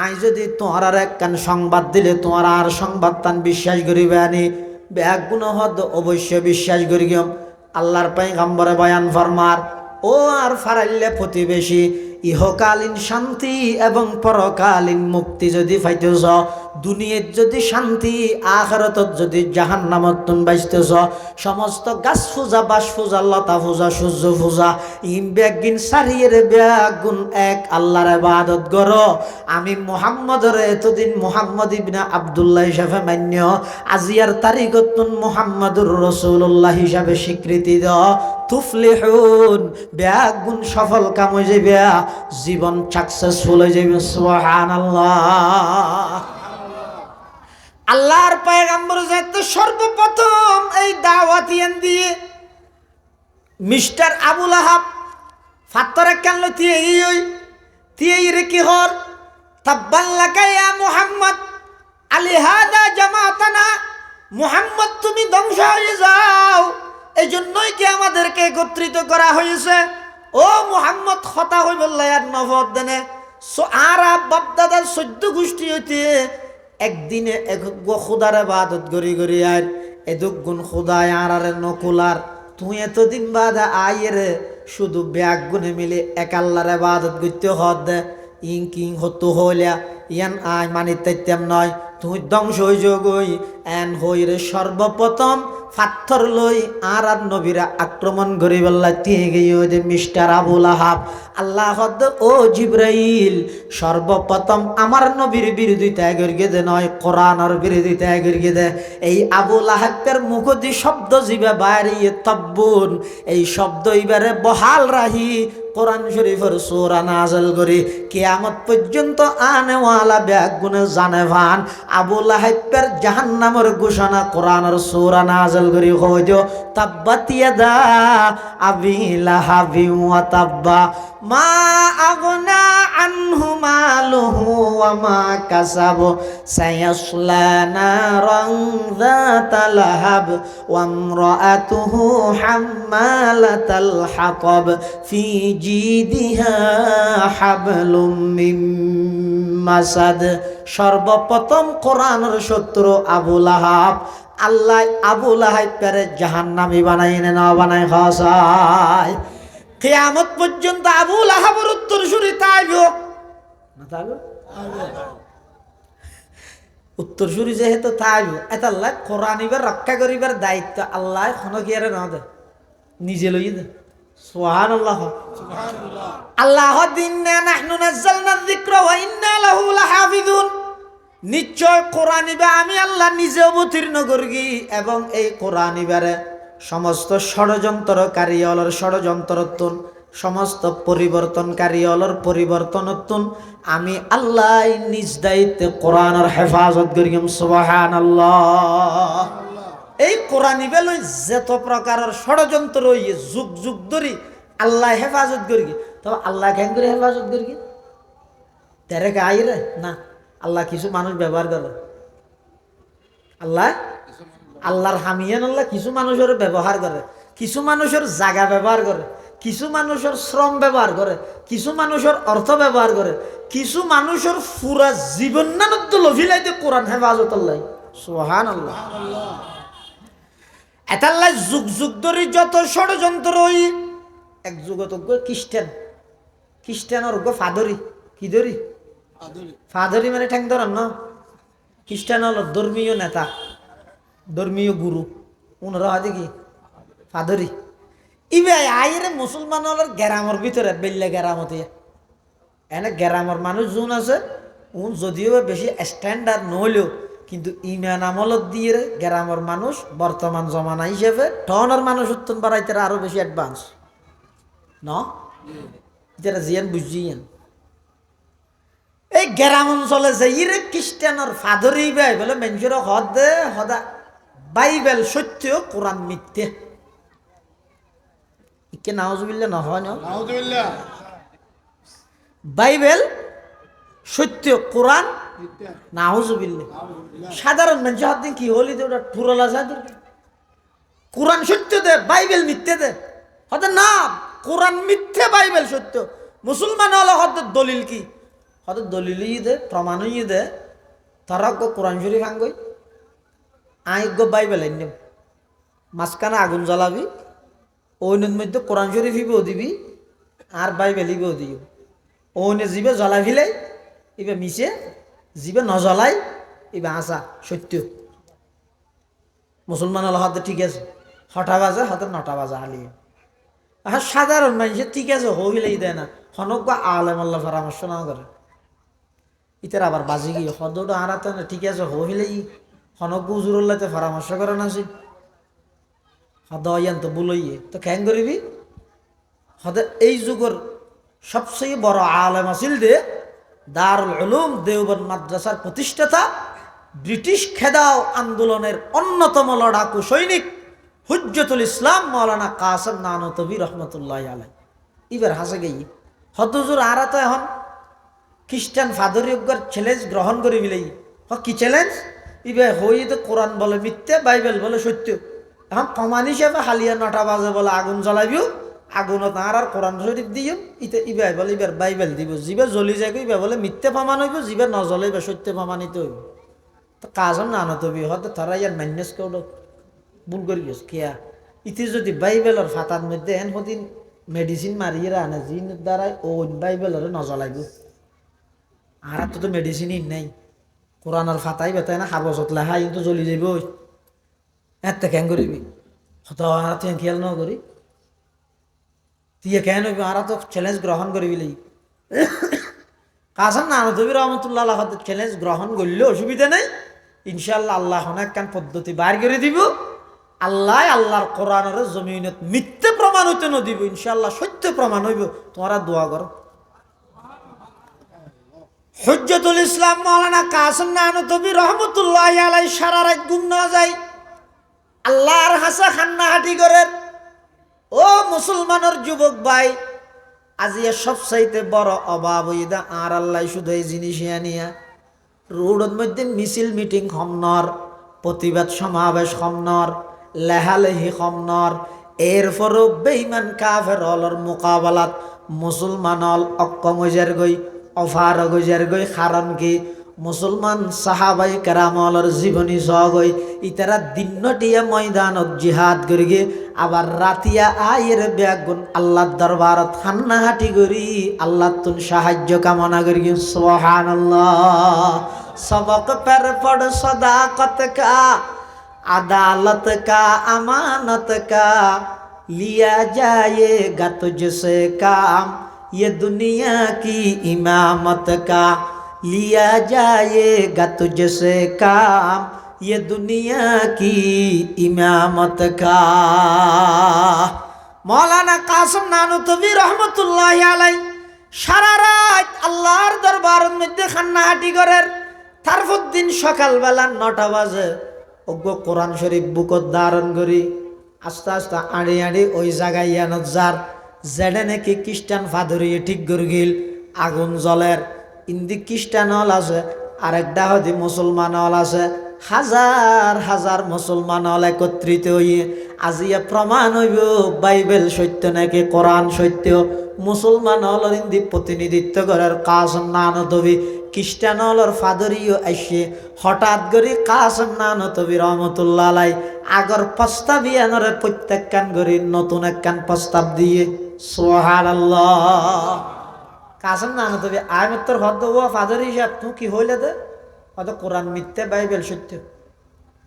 আই যদি তোমার আর একখান সংবাদ দিলে তোমার আর সংবাদ তান বিশ্বাস করিবে আনি ব্যাগুণ হদ অবশ্য বিশ্বাস করি গিয়ম। আল্লাহর পয়গম্বরে বয়ান ফরমার ও আর ফারাইল্লা প্রতিবেশী ইহকালীন শান্তি এবং পরকালীন মুক্তি যদি পাইতেছ, দুনিয়ার যদি শান্তি আখিরাতত যদি জাহান্নামত তুন বাইতেছ, সমস্ত গাছ পূজা বাস পূজা লতা পূজা সূর্য পূজা ইম ব্যাগিন সারিয়ে ব্যাগুন এক আল্লাহর ইবাদত করো। আমি মুহাম্মদরে এতদিন মুহাম্মদ ইবনে আব্দুল্লাহ হিসাবে মান্য, আজিয়ার তারিখত তুন মুহাম্মদুর রাসূলুল্লাহ হিসাবে স্বীকৃতি দাও, তুফলিহুন ব্যাগুন সফল কাম হয়ে যাবে, জীবন সাকসেসফুল হয়ে যাবে। সুবহানাল্লাহ। আল্লাহর পয়গম্বর যাতে সর্বপ্রথম এই দাওয়াত দিয়ে মিস্টার আবুল আহাব ফাত্তরে কানল তিয়ে রে কি হর তাব্বাল্লাকা ইয়া মুহাম্মদ আলিহাদা জামাতানা, মুহাম্মদ তুমি ধ্বংস হয়ে যাও এই জন্যই কি আমাদেরকে একত্রিত করা হয়েছে। ও মুহাম্মদ খতা হই বললাই আর নফত দেনে আরব বাপদাদার 14 গোষ্ঠী হইতে একদিনে এক খুদার ইবাদত গরি গরি আর এদুক গুণ খুদায় আর নকুলার তুই এতদিন বাদ আয়ের শুধু ব্যাগ গুনে মিলে এক আল্লাহর ইবাদত করতে হদ ইং কিং হতু হইলা ইয়ান আয় মানিতেম নয় তুই ধ্বংস হয়ে যোগই এন হইরে সর্বপ্রথম পাথর লই আর নবীরা আক্রমণ করি বললা দিয়ে গিয়ে যে মিস্টার আবুল আহাব আল্লাহ ও জিব্রাইল সর্বপ্রথম আমার নবীর বিরোধিতা করিয়ে দে নয় কোরআনের বিরোধিতা করিয়ে দে এই আবুল আহাবের মুখ দি শব্দ জিবে বাইরে তব্বুন এই শব্দ এবারে বহাল রাহি কোরআন শরীফের সূরা নাযিল করি কিয়ামত পর্যন্ত আনেওয়ালা ব্যাগুনে জানে ভান আবুল আহাবের জাহান্নামের ঘোষণা কোরআনের সূরা নাযিল করি হইতো তাব্বাত ইয়াদা আবি লাহাবি ওয়া তাব্বা মা আগনা আনহু মালুহু ওয়া মা কাসাব সায়াসলা নারান যাতা লাহাব ওয়া ইমরাআতুহু হাম্মালাতাল হাতাব ফি জিদিহা হাবলুম মিন মাসাদ সর্বপ্রথম কোরআনের শত্রু আবুল আহাব আল্লাহ আবুল আহাবের জাহান্নামী বানাইনে না বানাই খাসায় কিয়ামত পর্যন্ত আবুল আহাবের উত্তরসূরি তাইবো না তাইবো উত্তরসূরি যেহেতু তাইবো এটা আল্লাহ কোরআন ইবার রক্ষা করিবার দায়িত্ব আল্লাহ খনকিয়ারে না দে নিজে লই দে সুবহানাল্লাহ সুবহানাল্লাহ আল্লাহ দিননা নাহনু নাযালনা যিকরা ওয়া ইন্না লাহু লাহাফিজুন নিশ্চয় কোরআন ইবা আমি আল্লাহ নিজে অবতীর্ণ করি এবং এই কোরআন ইবারে সমস্ত ষড়যন্ত্রকারী অলর ষড়যন্ত্রতুন সমস্ত পরিবর্তনকারী অলর পরিবর্তনতুন আমি আল্লাহ নিজ দায়িত্বে কোরআনের হেফাজত করিম সুবহানাল্লাহ এই কোরআন ইবেলই যত প্রকারের ষড়যন্ত্র রইয়ে যুগ যুগ ধরে আল্লাহ হেফাজত করি তবে আল্লাহ কেন করে হেফাজত করি তেরে গাইরে না আল্লাহ কিছু মানুষ ব্যবহার করে আল্লাহ আল্লাহর হামিয়ান আল্লাহ কিছু মানুষের ব্যবহার করে কিছু মানুষের জায়গা ব্যবহার করে কিছু মানুষের শ্রম ব্যবহার করে কিছু মানুষের অর্থ ব্যবহার করে কিছু মানুষের পুরা জীবন নানদ্দ লভিলাইতে কোরআন হেফাজত আল্লাহ সুবহানাল্লাহ এতাল্লাহ যুগ যুগ ধরে যত ষড়যন্ত্র ওই এক যুগত খ্রিস্টানের ফাদরি কি ধরি ফাদরি মানে ঠ্যাং ধরেন না খ্রিস্টান হল ধর্মীয় নেতা ধর্মীয় গুরু উনারা হয় কি ফাদরি ইবে আইরে মুসলমান হলের গ্রামের ভিতরে বেল্লে গ্রামতে এনে গ্রামের মানুষ যোন আছে উন যদিও বেশি স্ট্যান্ডার্ড নহলেও কিন্তু ইমান আমলত দিয়ে গ্রামের মানুষ বর্তমান জমানা হিসেবে টনের মানুষ উত্তম বাড়াইতে আরো বেশি অ্যাডভান্স ন যেটা জিয়ান বুঝিয়েন এই গ্রাম অঞ্চলে যে ইরে খ্রিস্টানের ফাদরি বাই বলে মানুষের হদে হদা বাইবেল সত্য কোরআন মিথ্যে ইকে নাউজুবিল্লাহ নহয় না নাউজুবিল্লাহ বাইবেল সত্য কোরআন নাউজুবিল্লাহ সাধারণ মানুষ হাতে কি হলি দে ওটা পুরলা যায় কোরআন সত্য দে বাইবেল মিথ্যে দে হতে না কোরআন মিথ্যে বাইবেল সত্য মুসলমান হলো হতে দলিল কি হতে দলিলই দে প্রমাণই দে তারা কোরআন শরীফ আঙ্গই আইগ বাইবেল আইন মাঝখানে আগুন জ্বালাবি ওইনের মধ্যে কোরআন শরীফিবেও দিবি আর বাইবেলিবেও দিও ওনে জিবে জ্বলাই ফেলাই এবার মিশে জিবে নজ্বলাই এবার আসা সত্য মুসলমান হলো হাতে ঠিক আছে 6টা বাজে হাতে 9টা বাজে হালিয়ে আর সাধারণ মানুষের ঠিক আছে হইলেই দেয় না হনক বা আলেম আল্লাহ পরামর্শ না করে ইতার আবার বাজি গিয়ে হদটা আড়াতে না ঠিক আছে হইলেই হনক হুজুরুল্লাহতে পরামর্শ করে না সে হদ ইয়ান তো বুলইয়ে তো কেন করিবি হদে এই যুগের সবচেয়ে বড় আলেম আছিল দে দারুল উলুম দেওবন্দ মাদ্রাসার প্রতিষ্ঠাতা ব্রিটিশ খেদাও আন্দোলনের অন্যতম লড়াকু সৈনিক হুজ্জতুল ইসলাম মাওলানা কাসেম নানতবী রহমতুল্লাহ আলাই এবার হাসে গেই হদুজুর আরা তো এখন খ্রিস্টান ফাদরিয়গর চ্যালেঞ্জ গ্রহণ করে বিলেই কি চ্যালেঞ্জ ইবে হই তো কোরআন বলে মিথ্যে বাইবেল বলে সত্য এখন প্রমাণ হিসেবে হালিয়া 9টা বাজে বলে আগুন জ্বলাবিও আগুনত আর কোরআন শরীফ দিও ইতে ইবে বলে ইবার বাইবেল দিব জিবে জ্বলি যায় ইবে বলে মিথ্যে প্রমাণ হইব জিবে নজ্বলাইবে সত্য প্রমাণিত হইব তো কাজম নানতবী হতে তারা ইয়ার মাইনাস কেউ ভুল করি গেছে কেয়া ইতি যদি বাইবেলের ফাতার মধ্যে এন সদিন মেডিসিন মারিয়ে আনে জিন দ্বারাই ও বাইবেলের নজ্বলাইব আর তো মেডিসিনই নাই, কোরআনের ফাতাই বেতায় না হাবসত লেখা কিন্তু জ্বলি যাব, এত কেন করিবি হত আর তুই খেয়াল ন করি তুই কেন হইবি আর তো চ্যালেঞ্জ গ্রহণ করবি। কাসম নানতবি রহমতুল্লাহ চ্যালেঞ্জ গ্রহণ করলে অসুবিধা নেই, ইনশাল্লাহ আল্লাহ অনেক কান পদ্ধতি বার করে দিব। আল্লাহ আল্লাহর কোরআনের জমিনত মিথ্যে প্রমাণ হইতে নদিব, ইনশাল্লাহ সত্য প্রমাণ হইব। তোমরা দোয়া করো। হুজ্জতুল ইসলাম মাওলানা কাসম নানতবি রহমতুল্লাহ আলাইহি সারা রাত ঘুম না যায়, আল্লাহর হাসা খান্না হাঁটি করে। ও মুসলমানের যুবক ভাই, আজিয়া সবচাইতে বড় অভাব হইদা আর আল্লাহ শুধু এই জিনিস আনিয়া রোডের মধ্যে মিছিল মিটিং হমনর, প্রতিবাদ সমাবেশ হমনর, লেহালেহি হমনর। এরপরও বেঈমান কাফের অলর মোকাবেলাত মুসলমান অল অক্ষম হইজার গই, অফার গইজার গই। কারণ কি? মুসলমান সাহাবাই কেরামলর জীবনী সগই ইতারা দিনটিয়া ময়দানত জিহাদ করি গে, আবার রাতিয়া আয়ের ব্যাগুন আল্লাহর দরবারত হান্নাহাটি করি আল্লাহ তুন সাহায্য কামনা করি। সুবহানাল্লাহ। সবক পের পড় সদাকত কা, আদালত কা, আমানত কা, লিয়া जाएगा तुझसे काम, ये दुनिया की इमामत का, लिया जाएगा तुझसे काम, ये दुनिया की इमामत का। मौलाना कासिम नानतवी रहमतुल्लाह आलैहि সারা রাত আল্লাহর দরবারের মধ্যে খান্নাহাটি করেন। তারপর দিন সকালবেলা 9টা বাজে ওগো কোরআন শরীফ বুকত ধারণ করি আস্তে আস্তে আড়ি আড়ি ওই জায়গায় ইয়ানত যার যেটা নাকি খ্রিস্টান ফাদরিয়ে ঠিক করে গিল আগুন জ্বলের। ইন্দি খ্রিস্টান হল আছে, আরেকটা হদি মুসলমান হল আছে। হাজার হাজার মুসলমান হল একত্রিত হইয়ে আজিয়া প্রমাণ হইব বাইবেল সত্য নাকি কোরআন সত্য। মুসলমান হলর ইন্দি প্রতিনিধিত্ব করার কাসম নানতবি, খ্রিস্টান হলর ফাদরিও আসে। হঠাৎ করে কাসম নানতবি রহমতুল্লাহ আলাই আগর প্রস্তাব ইয়ানরে প্রত্যেক কান করি নতুন এক কান প্রস্তাব দিয়ে সুবহানাল্লাহ। কাসম নানতবি আয় মত্তর হদ ফাদরি হিসাব তুই কি হইলে দে হয়তো কোরআন মিথ্যে বাইবেল সত্য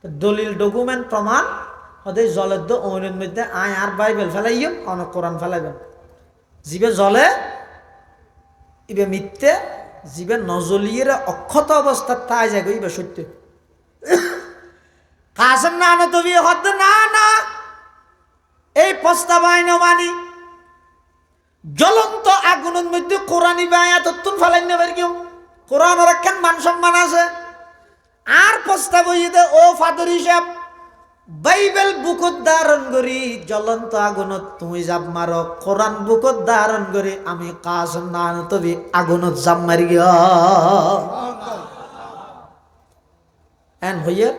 দলিল ডকুমেন্ট প্রমাণ হতে জলের দো অনের মধ্যে আয় আর বাইবেল ফেলাইম অনেক কোরআন ফেলাইবেন। জীবে জলে ইবে মিথ্যে, জীবে নজলিয়ে অক্ষত অবস্থা তাই যায় ইবে সত্য। কাসম নানতবি হদ না না এই প্রস্তাব আইন মানি জ্বলন্ত আগুনের মধ্যে কোরআনি বায়াত তুন ফেলাই নেবার কেউ কোরআন রাখেন মান সম্মান আছে। আর প্রস্তাব হইতে ও ফাদর হিসাব বাইবেল বুকত ধারণ করি জ্বলন্ত আগুনত তুমি জাপ মারো, কোরআন বুকত ধারণ করি আমি কাসম নানতবি আগুনত জাপ মারি গিয়া এন হইয়া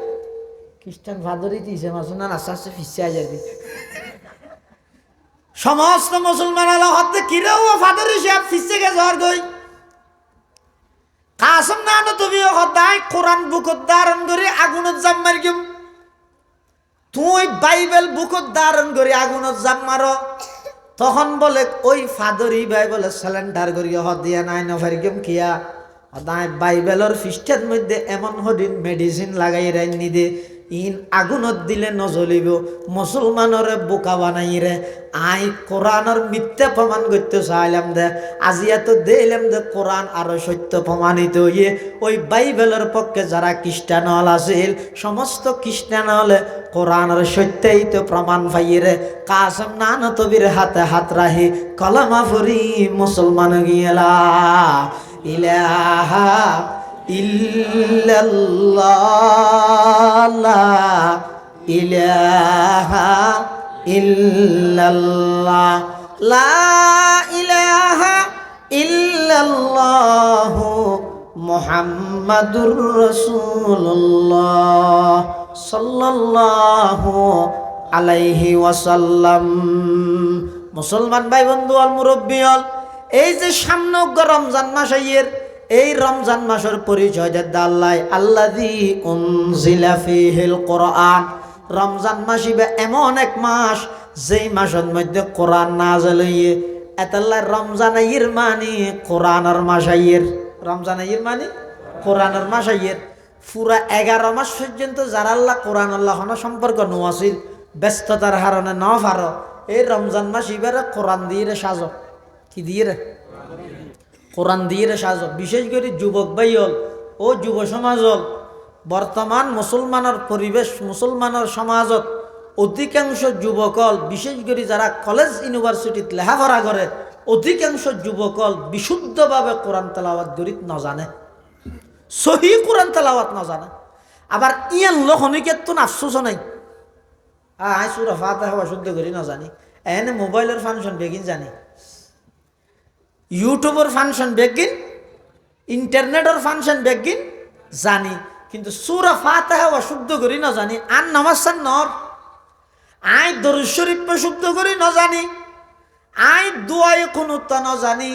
খ্রিস্টান ফাদরই দিয়েছে মাসুন না আস্তে আস্তে ফিসে যাবে। সমস্ত মুসলমান আলো হতে কিরেও ফাদর হিসাব ফিসে গে জ্বর গই। কাসম নানতবি হদাই কোরআন বুকত ধারণ করে আগুনত জাপ মারি গিম, তুই বাইবেল বুকত ধারণ করে আগুনত জাপ মারো। তখন বলে ওই ফাদরি বাইবেল সিলিন্ডার করিয়া হদিয়া নাই নফারি গিম কিয়া হদাই বাইবেলর ফিস্টের মধ্যে এমন হদিন মেডিসিন লাগাই রাইনি দে ইন আগুনত দিলে নজ্বলিব। মুসলমানরে বোকা বানাই রে আই কোরআনের মিথ্যা প্রমাণ করতে চাইলাম দে আজিয়া তো দিলাম দে কোরআন আরো সত্য প্রমাণিত হইয়ে ওই বাইবেলের পক্ষে যারা খ্রিস্টান হল আছিল সমস্ত খ্রিস্টান হলে কোরআনের সত্যই তো প্রমাণ পাইয়ে রে। কাসম নানতবির হাতে হাত রাহি কলমা ফুরি মুসলমান গিয়েলা ইলাহা ইল্লাল্লাহ লা ইলাহা ইল্লাল্লাহ লা ইলাহা ইল্লাল্লাহ মুহাম্মাদুর রাসূলুল্লাহ সাল্লাল্লাহু আলাইহি ওয়াসাল্লাম। মুসলমান ভাই বন্ধু অল মুরব্বী অল এই যে সামনে রমজান মাস আইয়ের এই রমজান মাসের পরিচয় দেন আল্লাহ আল্লাযী উনজিলা ফীহিল কোরআন। রমজান মাস ইবে এমন এক মাস যেই মাসের মধ্যে কোরআন নাযিল হইয়ে এতাল্লাহ রমজান আইয়ের মানে কোরআনের মাস আইয়ের রমজান আইয়ের মানে কোরআনের মাস আইয়ের পুরা 11 মাস পর্যন্ত যারা আল্লাহ কোরআন আল্লাহ সম্পর্ক নোয়াছিল ব্যস্ততার হারণে ন পারো এই রমজান মাস এবারে কোরআন দিয়ে রে সাজো কি দিয়ে রে কোরআন দিয়ে রে সাজো বিশেষ করে যুবক ভাই হল ও যুব সমাজ হল বর্তমান মুসলমানের পরিবেশ মুসলমানের সমাজত অধিকাংশ যুবকল বিশেষ করে যারা কলেজ ইউনিভার্সিটিত লেখাপড়া করে অধিকাংশ যুবকল বিশুদ্ধভাবে কোরআন তেলাওয়াত গরিত নজানে সহি কোরআন তেলাওয়াত নজানে আবার ইয়ান লোক অনেকের তো আফসোস নাই আয় সুরা ফাতিহা হওয়া শুদ্ধ করি নজানি এনে মোবাইলের ফাংশন বেগিন জানি ইউটিউবের ফাংশন বেগিন ইন্টারনেটের ফাংশন বেগিন জানি কিন্তু সুরা ফাতিহা হওয়া শুদ্ধ করি না জানি আর নামাজ সান নর আয় দরুদ শরীফ শুদ্ধ করি না জানি আয় দুয়ায় কুনুত না জানি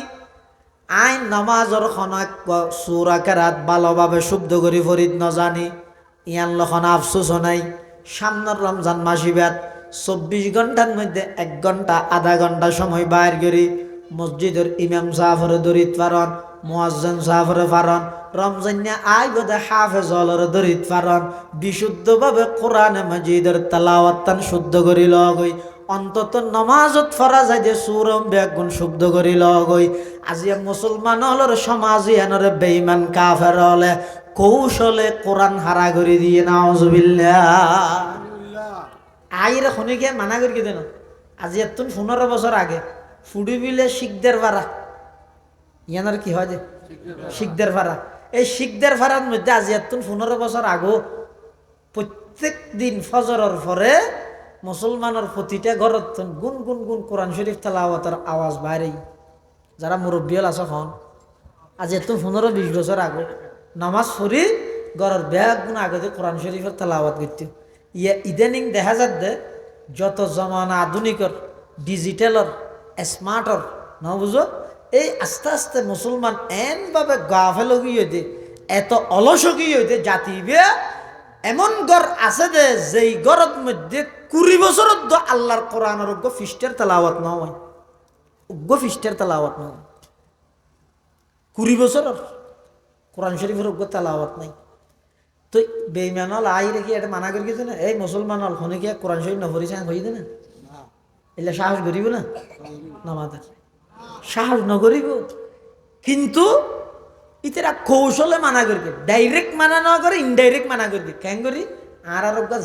আয় নামাজর খনক সূরা কেরাত ভালোভাবে শুদ্ধ করি ফরিদ না জানি ইয়ান লখন আফসোস নাই সামনের রমজান মাসিবাদ 24 ঘন্টার মধ্যে 1 ঘন্টা আধা ঘন্টা সময় বাইর করি মসজিদের ইমাম সাহেবের দরিত পারন মুয়াজ্জিন সাহেবের পারন রমজানে আই বদে হাফেজ হলর দরিত পারন বিশুদ্ধভাবে কোরআন মাজিদের তেলাওয়াত শুদ্ধ করি লগই অন্তত নমাজত ফরা যায় যে সুরম বেগুন শুদ্ধ করি লগই আজি মুসলমান হলর সমাজ এনরে বেঈমান কাফের হলে কৌশলে কোরআন হারা করে দিয়ে নাউজুবিল্লাহ আইরে খনিকে মানা করি দেন আজি এত 15 বছর আগে ফুডিবিলে শিখদের ভাড়া ইয়ানার কি হয় যে শিখদের ভাড়া এই শিখদের ভাড়ার মধ্যে আজি এত 15 বছর আগো প্রত্যেক দিন ফজরের পরে মুসলমানের প্রতিটা ঘরত গুন গুন গুন কোরআন শরীফ তেলাওয়াতের আওয়াজ বাইরে যারা মুরব্বিয়াল আছে খন আজি এত 15-20 বছর আগে নামাজ পড়ি ঘরের ব্যাগ গুণ আগতে কোরআন শরীফের তেলাওয়াত করতে ইয়ে ইদানিং দেখা যাচ্ছে যত জমানা আধুনিকর ডিজিটালর স্মার্টর না বুঝো এই আস্তে আস্তে মুসলমান এনভাবে গাফেলগি হইতে এত অলসগি হইতে জাতিবে এমন গড় আছে যে যেই গড়ের মধ্যে 20 বছরের আল্লাহর কোরআনের উগ্র ফিস্টের তেলাওয়াত না হয় উগ্র ফিস্টের তেলাওয়াত না হয় 20 বছরের কোরআন শরীফের উগ্র তেলাওয়াত নাই তো বেঈমান হল আই রেখে এটা মানা করে গেছে না এই মুসলমান হল খনে কি কোরআন শরীফ না পড়ি চান হই না এলে সাহস করিব না নামাজের সাহস নকরিব কিন্তু ইতেরা কৌশলে মানা করবে ডাইরেক্ট মানা না করে ইনডাইরেক্ট মানা করবে কেন করি আর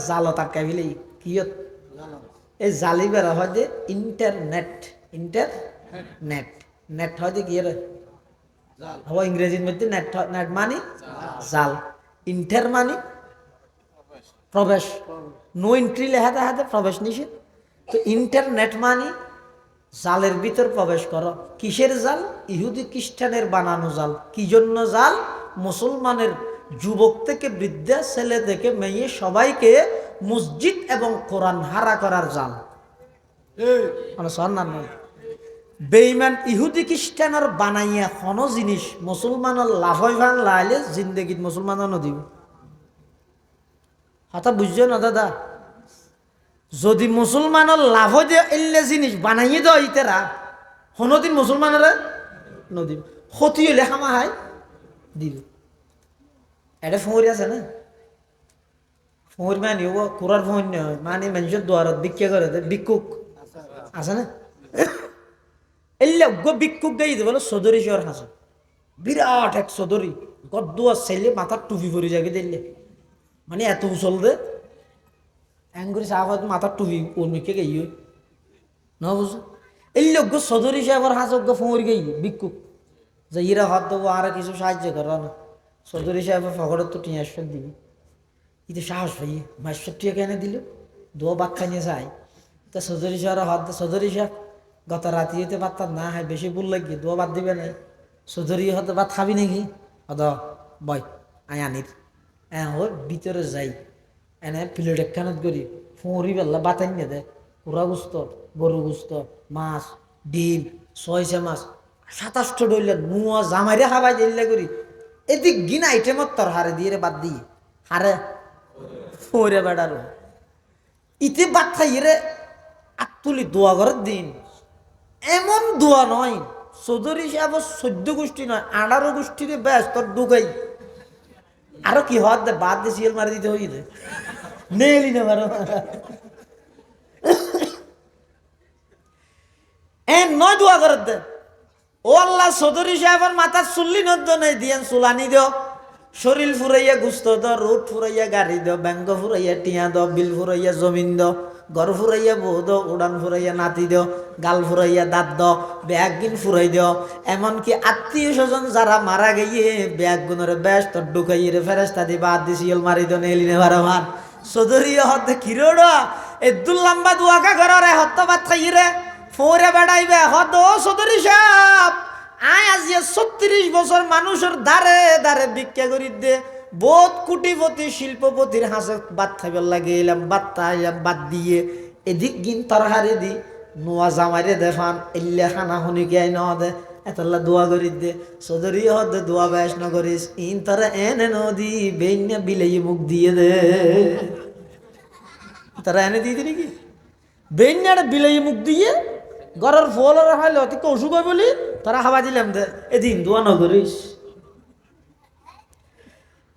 জাল তাকাই ফেলে কিয়ত এই জালি বেড়া হয় যে ইন্টারনেট নেট হয় যে কি হব ইংরেজির মধ্যে নেট নেট মানি জাল ইন্টার মানি প্রবেশ নো এন্ট্রি লেখা দেখাতে প্রবেশ নিষেধ তো ইন্টারনেট মানি জালের ভিতর প্রবেশ করো কিসের জাল ইহুদি খ্রিস্টানের বানানো জাল কি জন্য জাল মুসলমানের যুবক থেকে বৃদ্ধা ছেলে থেকে মেয়ে সবাইকে মসজিদ এবং কোরআন হারা করার জাল বেঈমান ইহুদি খ্রিস্টানের বানাইয়া কোনো জিনিস মুসলমানের লাভই ভান লাইলে জিন্দগিত মুসলমানও নদীব হঠাৎ বুঝছো না দাদা যদি মুসলমানের লাভ দিয়ে এলে জিনিস বানাইয়ে দেওয়া ইতেরা হনদিন মুসলমানের নদীব ক্ষতি হলে খামা হাই দিল এটা ফোঁড়ি আছে না ফোঁড়ি মানি কুরার ফোন হয় মানে মানুষের দুয়ারত বিক্রি করে ভিক্ষুক আছে না এলে ভিক্ষুক গাই দে বলো চৌধুরী শহর হাসে বিরাট এক চৌধুরী গদ্দুয়া ছেলে মাথার টুপি পরি যাকে দিলে মানে এত উচল দে এঙ্গুরি সাহাবাদ মাথার টুপি উর্মিকে গাই না বুঝো এই লোক চৌধুরী সাহেবের হাসক ফোঁড়ি গাই ভিক্ষুক যে ইরা হাত দেবো আর কিছু সাহায্য করো না চৌধুরী সাহেবের ফকরের তো টিয়া দিবি ইতে সাহস ভাই মাস্টার টিয়া কেন দিল দোয়া বাদ খাইয়ে যায় তা চৌধুরী সাহেবের হাত চৌধুরী সাহেব গত রাতি হইতে পারতাম না হয় বেশি ভুল লাগবে দোয়া বাদ দিবে না চৌধুরী হতে ভাত খাবি নাকি অদ বয় আয় আনির ওর ভিতরে যাই এনে প্লেট একখানত করি ফোঁড়ি বেলা বাতাই নিয়ে দেয় পুরা গুস্ত গরু গুস্ত মাছ ডিম সয়সে মাছ 27টা ডইলে নুয়া জামাইরে খাবাই দিলে করি এদিক গিনা আইটেমত তোর হারে দিয়ে বাদ দিয়ে হারে ফোঁড়ে বেড়ালো ইতে বাদ খাই রে আতুলি দোয়া ঘরের দিন এমন দোয়া নয় চৌধুরী সাহেব 14 গোষ্ঠী নয় 18 গোষ্ঠীরে ব্যাস তোর ঢুকাই আরো কি হওয়ার দে বাদ দিয়ে সিএল মারি দিতে হই দে নেলি না মারো নয় দোয়া করে দে ও আল্লাহ চৌধুরী সাহেবের মাথার চুল্লি নদ্য নেই দিয়েন চুলানি দিও শরীর ফুরাইয়া গুস্ত দাও রোড ফুরাইয়া গাড়ি দাও ব্যাঙ্গ ফুরাইয়া টিয়া দাও বিল ফুরাইয়া জমিন দাও ঘর ফুরাইয়া বউ দাও উড়ান ফুরাইয়া নাতি দাও গাল ফুরাইয়া দাঁত দাও ব্যাগ গিন ফুরাই দাও এমনকি আত্মীয় স্বজন যারা মারা গিয়ে ব্যাগ গুণরে বেশ তোর ঢুকাইয়ে রে ফেরেস্তা দি বাদ দিছি মারি দো নেলিনে ভারমান চৌধুরী হতে খিরোড়া এই দুল্লাম্বা দুয়াকা ঘরে হত্য বাদ খাই রে ফোরে বেড়াইবে হদ চৌধুরী সাহেব আয় আজি 36 বছর মানুষের দ্বারে দ্বারে ভিক্ষা করি দে বহুত কোটিপতি শিল্পপতির হাসে বাদ খাইবার লাগে এলাম বাদ তাইলাম বাদ দিয়ে এদিক গিন তরহারি দি নোয়া জামাইরে দেফান এল্লে খানা শুনিকে আই ন দে এতলা দোয়া করি দে চৌধুরী হদ দোয়া বেশ ন করিস ইন তারা এনে নদী বেইনা বিলাই মুখ দিয়ে দে তারা এনে দিয়ে দিলি কি বেইনা বিলাই মুখ দিয়ে ঘরের ফল হাইলে অতি অসুখ হয় বলি তারা হাওয়া দিলাম দে এদিন দোয়া নগরিস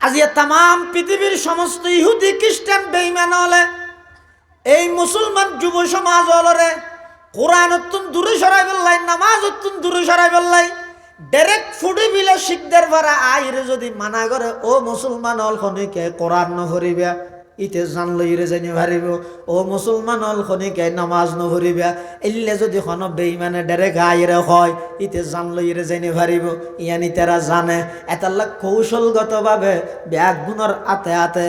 আজ তাম পৃথিবীর সমস্ত ইহুদি খ্রিস্টান বেঈমান হলে এই মুসলমান যুব সমাজ হলরে কোরআন অত্যন্ত দূরে সরাই বললাই নামাজ অত্যন্ত দূরে সরাই বললাই ডাইরেক্ট ফুডি বিলে শিখদের ভাড়া আইরে যদি মানা করে ও মুসলমান হল খনিকে কোরআন নভরিবে ইতে জানলো ইরে জানি ভারিব ও মুসলমান হল খনিকে নামাজ নভরিবা এলে যদি খন বেইমানে ডেরে গাইরে হয় ইতে জানলো ইরে জানি ভারিব ইয়ানি তারা জানে এতাল্লা কৌশলগতভাবে ব্যাগ গুণর আতে আতে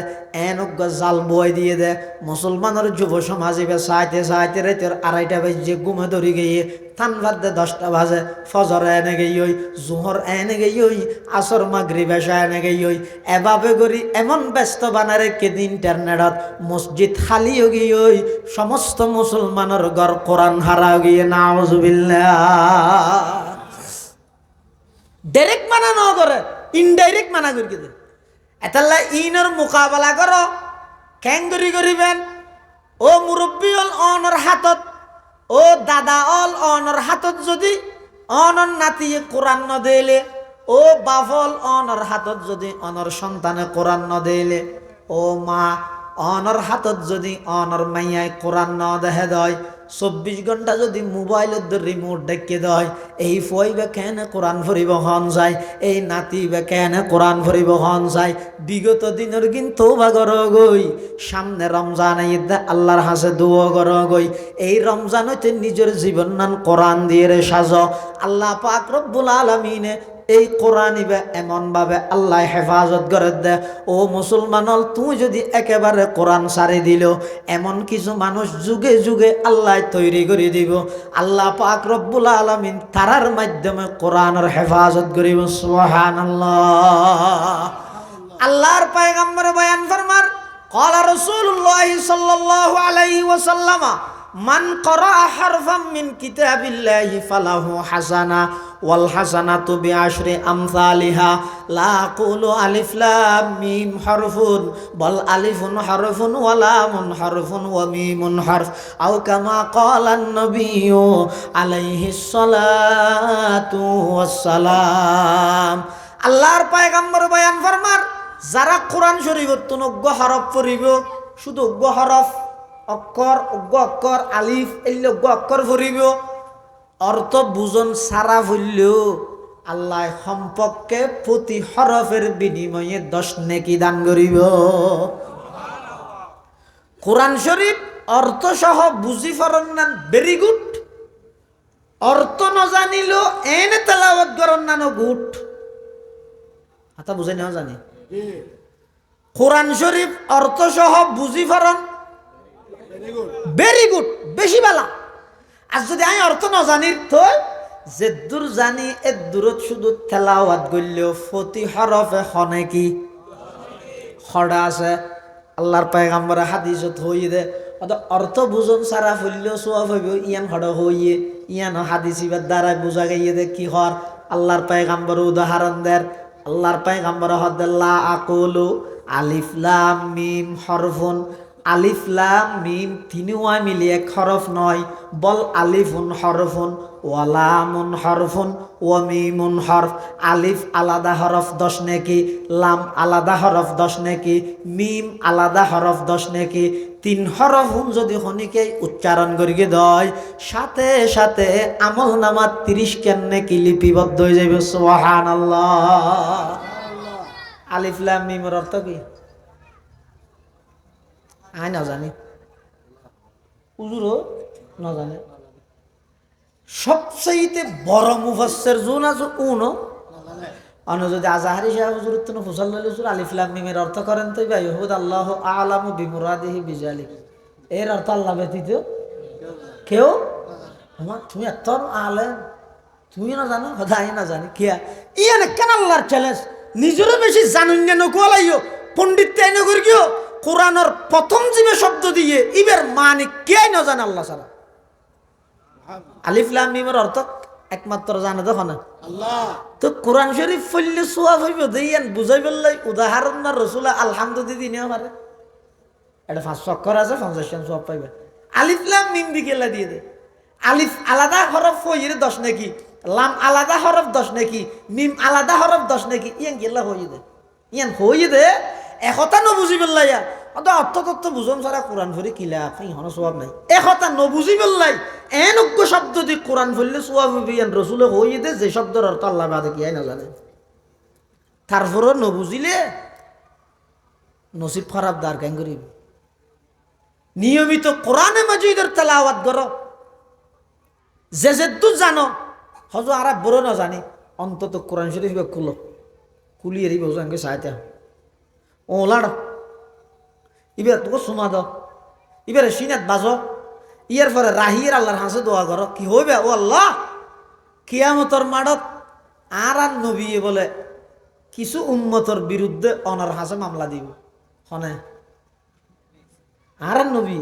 এনজ্ঞ জাল বই দিয়ে দে মুসলমানের যুব সমাজিবে চাইতে চাইতে রেতের 2:30 বাজে ঘুমে ধরি গিয়ে থান ভাত দে 10টা বাজে ফজর এনে গেই ওই জোহর এনে গেই ওই আসর মাগরিব এশা এনে গেই ওই এভাবে করি এমন ব্যস্ত বানারে কেদিন ইন্টারনেটত মসজিদ খালি হয়ে গিয়ে ওই সমস্ত মুসলমানের ঘর কোরআন হারা গিয়ে নাউজুবিল্লাহ ডাইরেক্ট মানা ন করে ইনডাইরেক্ট মানা করি দে এতাল্লা ইনর মোকাবেলা করো কেঙ্গরি করিবেন ও মুরব্বী অল অনর হাতত ও দাদা অল অনর হাতত যদি অনর নাতিয়ে কোরআন ন দেলে ও বাফল অনর হাতত যদি অনর সন্তানে কোরআন ন দেলে ও মা অনর হাতত যদি অনর মাইয়ায় কোরআন ন দেহে দয় 24 ঘন্টা যদি মোবাইলত রিমোট ডেকে দেয় এই ফইবে কেন কোরআন ফরিব হন যায় এই নাতিবে কেন কোরআন ফরিব হন যায় বিগত দিনের কিন্তু তওবা কর গই সামনে রমজান ঈদ আল্লাহর হাসে দোয়া কর গই এই রমজান হইতে নিজের জীবন নান কোরআন দিয়ে রে সাজ আল্লাহ পাক রব্বুল আলামিনে এই কোরআন ইবে এমন ভাবে আল্লাহ হেফাজত করে দে ও মুসলমান তুই যদি একেবারে কোরআন সারি দিল এমন কিছু মানুষ যুগে যুগে আল্লাহ তৈরি করে দিব আল্লাহ পাক রব্বুল আলামিন তারার মাধ্যমে কোরআনের হেফাজত করিব সুবহানাল্লাহ আল্লাহর পয়গম্বর বয়ান ফরমান ক্বালা রাসূলুল্লাহ সাল্লাল্লাহু আলাইহি ওয়াসাল্লাম মান ক্বারা হারফাম মিন কিতাবিল্লাহি ফালাহু হাসানা ওয়াল হাসানাতু বিআশরি আমসালিহা লা আকুলু আলিফ লাম মিম হারফুন বল আলিফুন হারফুন ওয়া লামুন হারফুন ওয়া মিমুন হারফ আও কামা ক্বালা an-নাবিয়্যু আলাইহিস সালাতু ওয়াস সালাম আল্লাহর পয়গম্বর বয়ান ফরমান যারা কোরআন শরীফত তুনজ্ঞ হরফ পড়িব শুধু অজ্ঞ হরফ অক্ষর অজ্ঞ অক্ষর আলিফ এলে অজ্ঞ অক্ষর পড়িব অর্থ বুঝন সারা হইলেও আল্লাহ সম্পর্কে প্রতি হরফের বিনিময়ে 10 নেকি দান করিব কোরআন শরীফ অর্থ সহ বুঝি ফরন নান ভেরি গুড অর্থ ন জানিলেও এনে তেলাওয়াত করন নান গুড হাতা বুঝাই না জানি কোরআন শরীফ অর্থ সহ বুঝি ফরন ভেরি গুড বেশি বালা আর যদি আমি অর্থ না জানি তো যে দূর জানি এ দূরত শুধু তেলাওয়াত করলেও প্রতি হরফে হনে কি খড়া আছে আল্লাহর পয়গম্বর হাদিসত হইয়ে দে অর্থ বুঝন সারা ফুললেও সওয়াব হইব ইয়ান খড় হইয়ে ইয়ান হাদিসিবার দ্বারা বুঝা গাইয়ে দে কি হর আল্লাহর পয়গম্বর উদাহরণ দেন আল্লাহর পয়গম্বর হদ লা আকুলু আলিফ লাম মিম হরফুন আলিফ লাম মিম তিনওয়া মিলিয়ে এক হরফ নয়, বল আলিফুন হরফুন ওয়া লামুন হরফুন ওয়া মিমুন হরফ। আলিফ আলাদা হরফ 10 নেকি, লাম আলাদা হরফ 10 নেকি, মিম আলাদা হরফ 10 নেকি। 3 হরফ যদি খনিকে উচ্চারণ করিকে দয়, সাথে সাথে আমল নামা 30 কেন নেকি লিপিবদ্ধ হয়ে যাবে। সুবহানাল্লাহ। আলিফ লাম মিমের অর্থ কি? আই না জানি, হুজুরও না জানে। সবচাইতে বড় মুফাসসির জুন আছে উনো অন্য যদি আজাহারি সাহেব হুজুর তো ফুসাল্লাল হুজুর আলিফ লাম মিমের অর্থ করেন তো ভাই হুদ আল্লাহু আ'লামু বিমুরাদিহি বিজালিক, এর অর্থ আল্লাহ ব্যতীত কেউ। আমার তুমি এত আলেম, তুমি না জানো, হদাই না জানি কিয়া ইয়ানে কেন আল্লাহর চ্যালেঞ্জ। নিজেরও বেশি জানুন না নকুয়ালাইও পণ্ডিত তাই নগর গিয়ে কোরআনের প্রথম জিমে শব্দ দিয়ে ইবের মানে কে না জানে আল্লাহ ছাড়া। আলিফ লাম মিমের অর্থ একমাত্র জানে দেখো না আল্লাহ। তো কোরআন শরীফ পড়লে সওয়াব হইব দেইয়ান বুঝাই বললাই উদাহরণ না রসুল আলহামদুলিল্লাহ দিনে পারে। এটা 5 অক্ষর আছে 50 জন সওয়াব পাইবে। আলিফ লাম মিম দিকেলা দিয়ে দে। আলিফ আলাদা হরফ হইয়ে 10 নাকি, লাম আলাদা হরফ 10 নাকি, মিম আলাদা হরফ 10 নাকি, ইয়ান গেলা হইয়ে দে। ইয়ান হইয়ে দে একতা নবুঝি বললাইয়া অর্থ তত্ত্ব বুঝন ছাড়া কোরআন ফরি কিলা ইহনো সওয়াব নাই। একতা নবুঝি বললাই এনজ্ঞ শব্দ দি কোরআন ফরলে সওয়াব হইবে। ইয়ান রসুলে হইয়ে দে যে শব্দের অর্থ আল্লাহ বাদে কি না জানে। তারপরও নবুঝিলে নসিব খারাপ দার কেন করিব। নিয়মিত কোরআনে মাজিদের তেলাওয়াত করো, যে যেদু জানো হজ আর বড় না জানি অন্তত কোরআন শরীফ খুলো, খুলিয়ে দিবে ওকে চাইতে ও লাড় ইবার তোকে শোনা দাও, এবারে সিনাত বাজো, ইয়ার পরে রাহির আল্লাহর হাসে দোয়া করো। কি হইবে? ও আল্লাহ কিয়ামতর মাঠত আর নবী বলে কিছু উম্মতর বিরুদ্ধে অনার হাসে মামলা দিব। হনে আর নবী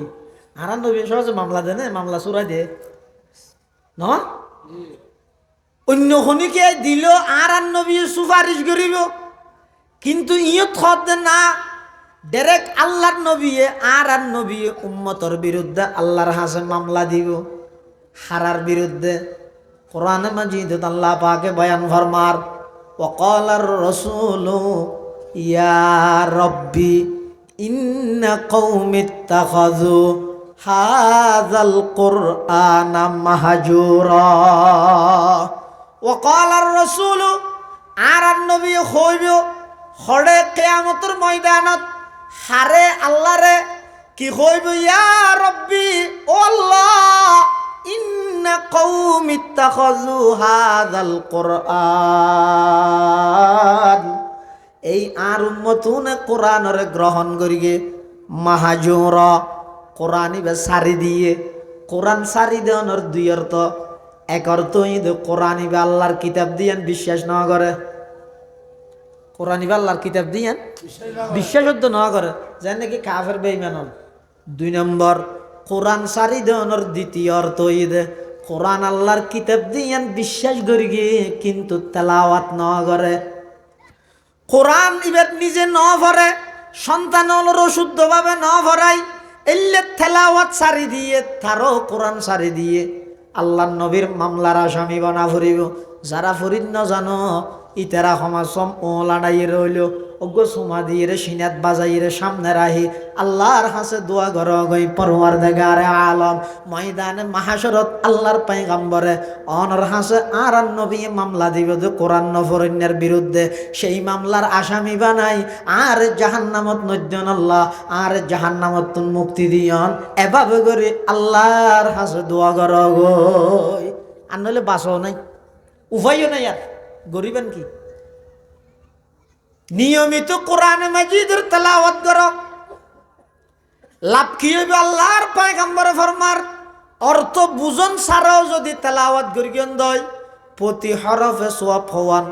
সহজে মামলা দেয় না, মামলা চুরাই দে ন। অন্য খনিকে দিল আর নবী সুপারিশ করিব, কিন্তু ইয়ত খত না ডাইরেক্ট আল্লাহর নবী আর নবী উম্মতর বিরুদ্ধে আল্লাহর হাসে মামলা দিব হারার বিরুদ্ধে। কোরআনে মাজিদে আল্লাহ পাকে বয়ান ফরমার ওয়াকালার রাসূলু ইয়া রব্বি ইন্না কওমি ইত্তাখাযু হাযাল কুরআনা মাহজুরা। ওয়াকালার রাসূলু আর নবী হইব হড়ে কিয়ামতের ময়দানত হারে আল্লাহরে কি হইব ইয়া রব্বি ও আল্লাহ ইন্না কওমি ইত্তাখাযু হাযাল কুরআন, এই আর উম্মতুনে কোরআনরে গ্রহণ করিগে মাহাজুরা কোরআন ইবে সারি দিয়ে। কোরআন সারি দেওয়ানোর 2 অর্থ। এক অর্থ কোরআন ইবে আল্লাহর কিতাব দিয়েন বিশ্বাস না করে, কোরআন ইবে আল্লাহর কিতাব দিয়েন বিশ্বাস না করে যেন নাকি কাফের বেঈমান। 2 নম্বর কোরআন সারি দেওয়ানোর 2য় অর্থ কোরআন আল্লাহর কিতাব দিয়েন বিশ্বাস করি গিয়ে কিন্তু তেলাওয়াত না করে। কোরআন ইবের নিজে ন ভরে সন্তান হলো শুদ্ধভাবে ন ভরাই এলে তেলাওয়াত সারি দিয়ে তারও কোরআন সারি দিয়ে আল্লাহ নবীর মামলার আসামি বানা ফুরিব। যারা ফুরিদ না জানো ইতারা সমাজম ও লাড়াইয়ে রইল অজ্ঞ সোমা দিয়ে রে সিনাত বাজাই রে সামনে রাহি আল্লাহর হাসে দোয়া ঘর গই পরওয়ারদিগারে আলম ময়দানে মাহাশরত আল্লাহর পয়গম্বরে অনর হাসে আর নবী মামলা দিব যে কোরআন নফরণ্যের বিরুদ্ধে। সেই মামলার আসামি বানাই আর জাহান্নামত নজ্জন আল্লাহ আর জাহান্নামত মুক্তি দিয়ন। এভাবে করে আল্লাহর হাসে দোয়া ঘর গই। আর নইলে বাঁচও নাই, উপায়ও নাই, আর গরিবেন কি? নিয়মিত কোরআনে মাজিদের তেলাওয়াত করো, লাভ কি হইবে? আল্লাহর পয়গম্বর ফরমার অর্থ বুঝন ছাড়াও যদি তেলাওয়াত করিয়েন দয় প্রতি হরফে সওয়াব হওয়ান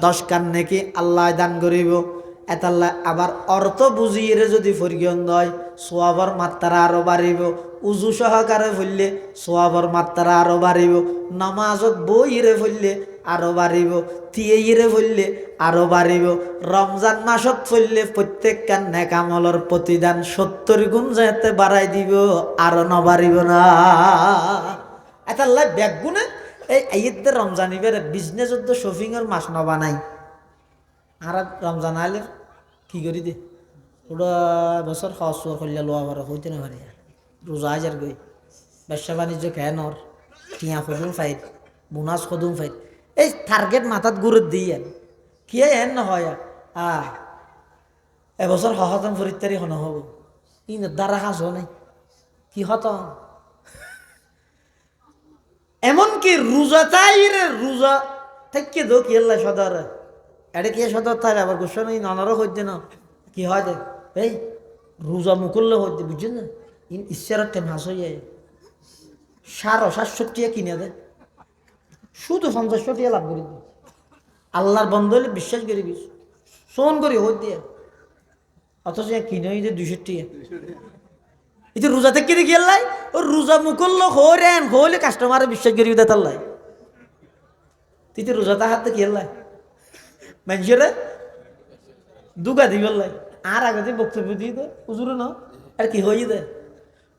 10 কান নাকি আল্লাহ দান করিব। এতাল্লাহ আবার অর্থ বুঝিয়ে যদি ফরিয়ন দয় সওয়াবের মাত্রা আরো বাড়িব। উজু সহকারে ফললে সওয়াবের মাত্রা আরো বাড়িব। নামাজত বইরে ফললে আরো বাড়িব, তিয়েইরে ফললে আরো বাড়িব, রমজান মাসত ফললে প্রত্যেক কান নেকামলর প্রতিদান 70 গুণ যাতে বাড়াই দিব, আরো ন বাড়িব না। এটা লাই ব্যাগ গুণে এই ঈদের রমজান ইবের বিজনেস শপিং এর মাস নবা নাই। আর রমজান আইলে কি করি দে পুরো বছর খাওয়া করলে লোয়া ভরা হইতে না পারি, রোজা হাজার গই ব্যবসা বাণিজ্য কেনর টিয়া সদুম ফাইট, বোনাস সদুম ফাইট, এই টার্গেট মাথাত গুরুত দিয়ে কি এন নহয় এবছর সহতম ফরিত্তারি নহব, ই দ্বারা হাস নাই কি হত। এমনকি রোজা তাইরে রোজা থেকে দো কি আল্লাহ সদর এটা কি সদর তাই আবার গোসা নেই নানারও হইতে না কি হয় দেখ এই রোজা মুকুল্লে হইতে বুঝছেন না, ইন ঈশ্বরের টাইম হাস হয়ে যায় 760 কিনে দেয়, শুধু 50 টিয়া লাভ করি দিই। আল্লাহর বন্ধ হলে বিশ্বাস করি বিশ শোন করি হই দিয়ে, অথচ কিনে যে 200 টিয়া এটা রোজা থেকে দেখি আল্লাহ ও রোজা মুকুল্ল হরেন হলে কাস্টমারে বিশ্বাস করি দেয় আল্লাহ, তুই রোজা তাহার কি আল্লাহ মানুষের দুগা দিব আল্লাহ। আর আগে বক্তব্য দিয়ে দে হুজুর না আর কি হয়ে দে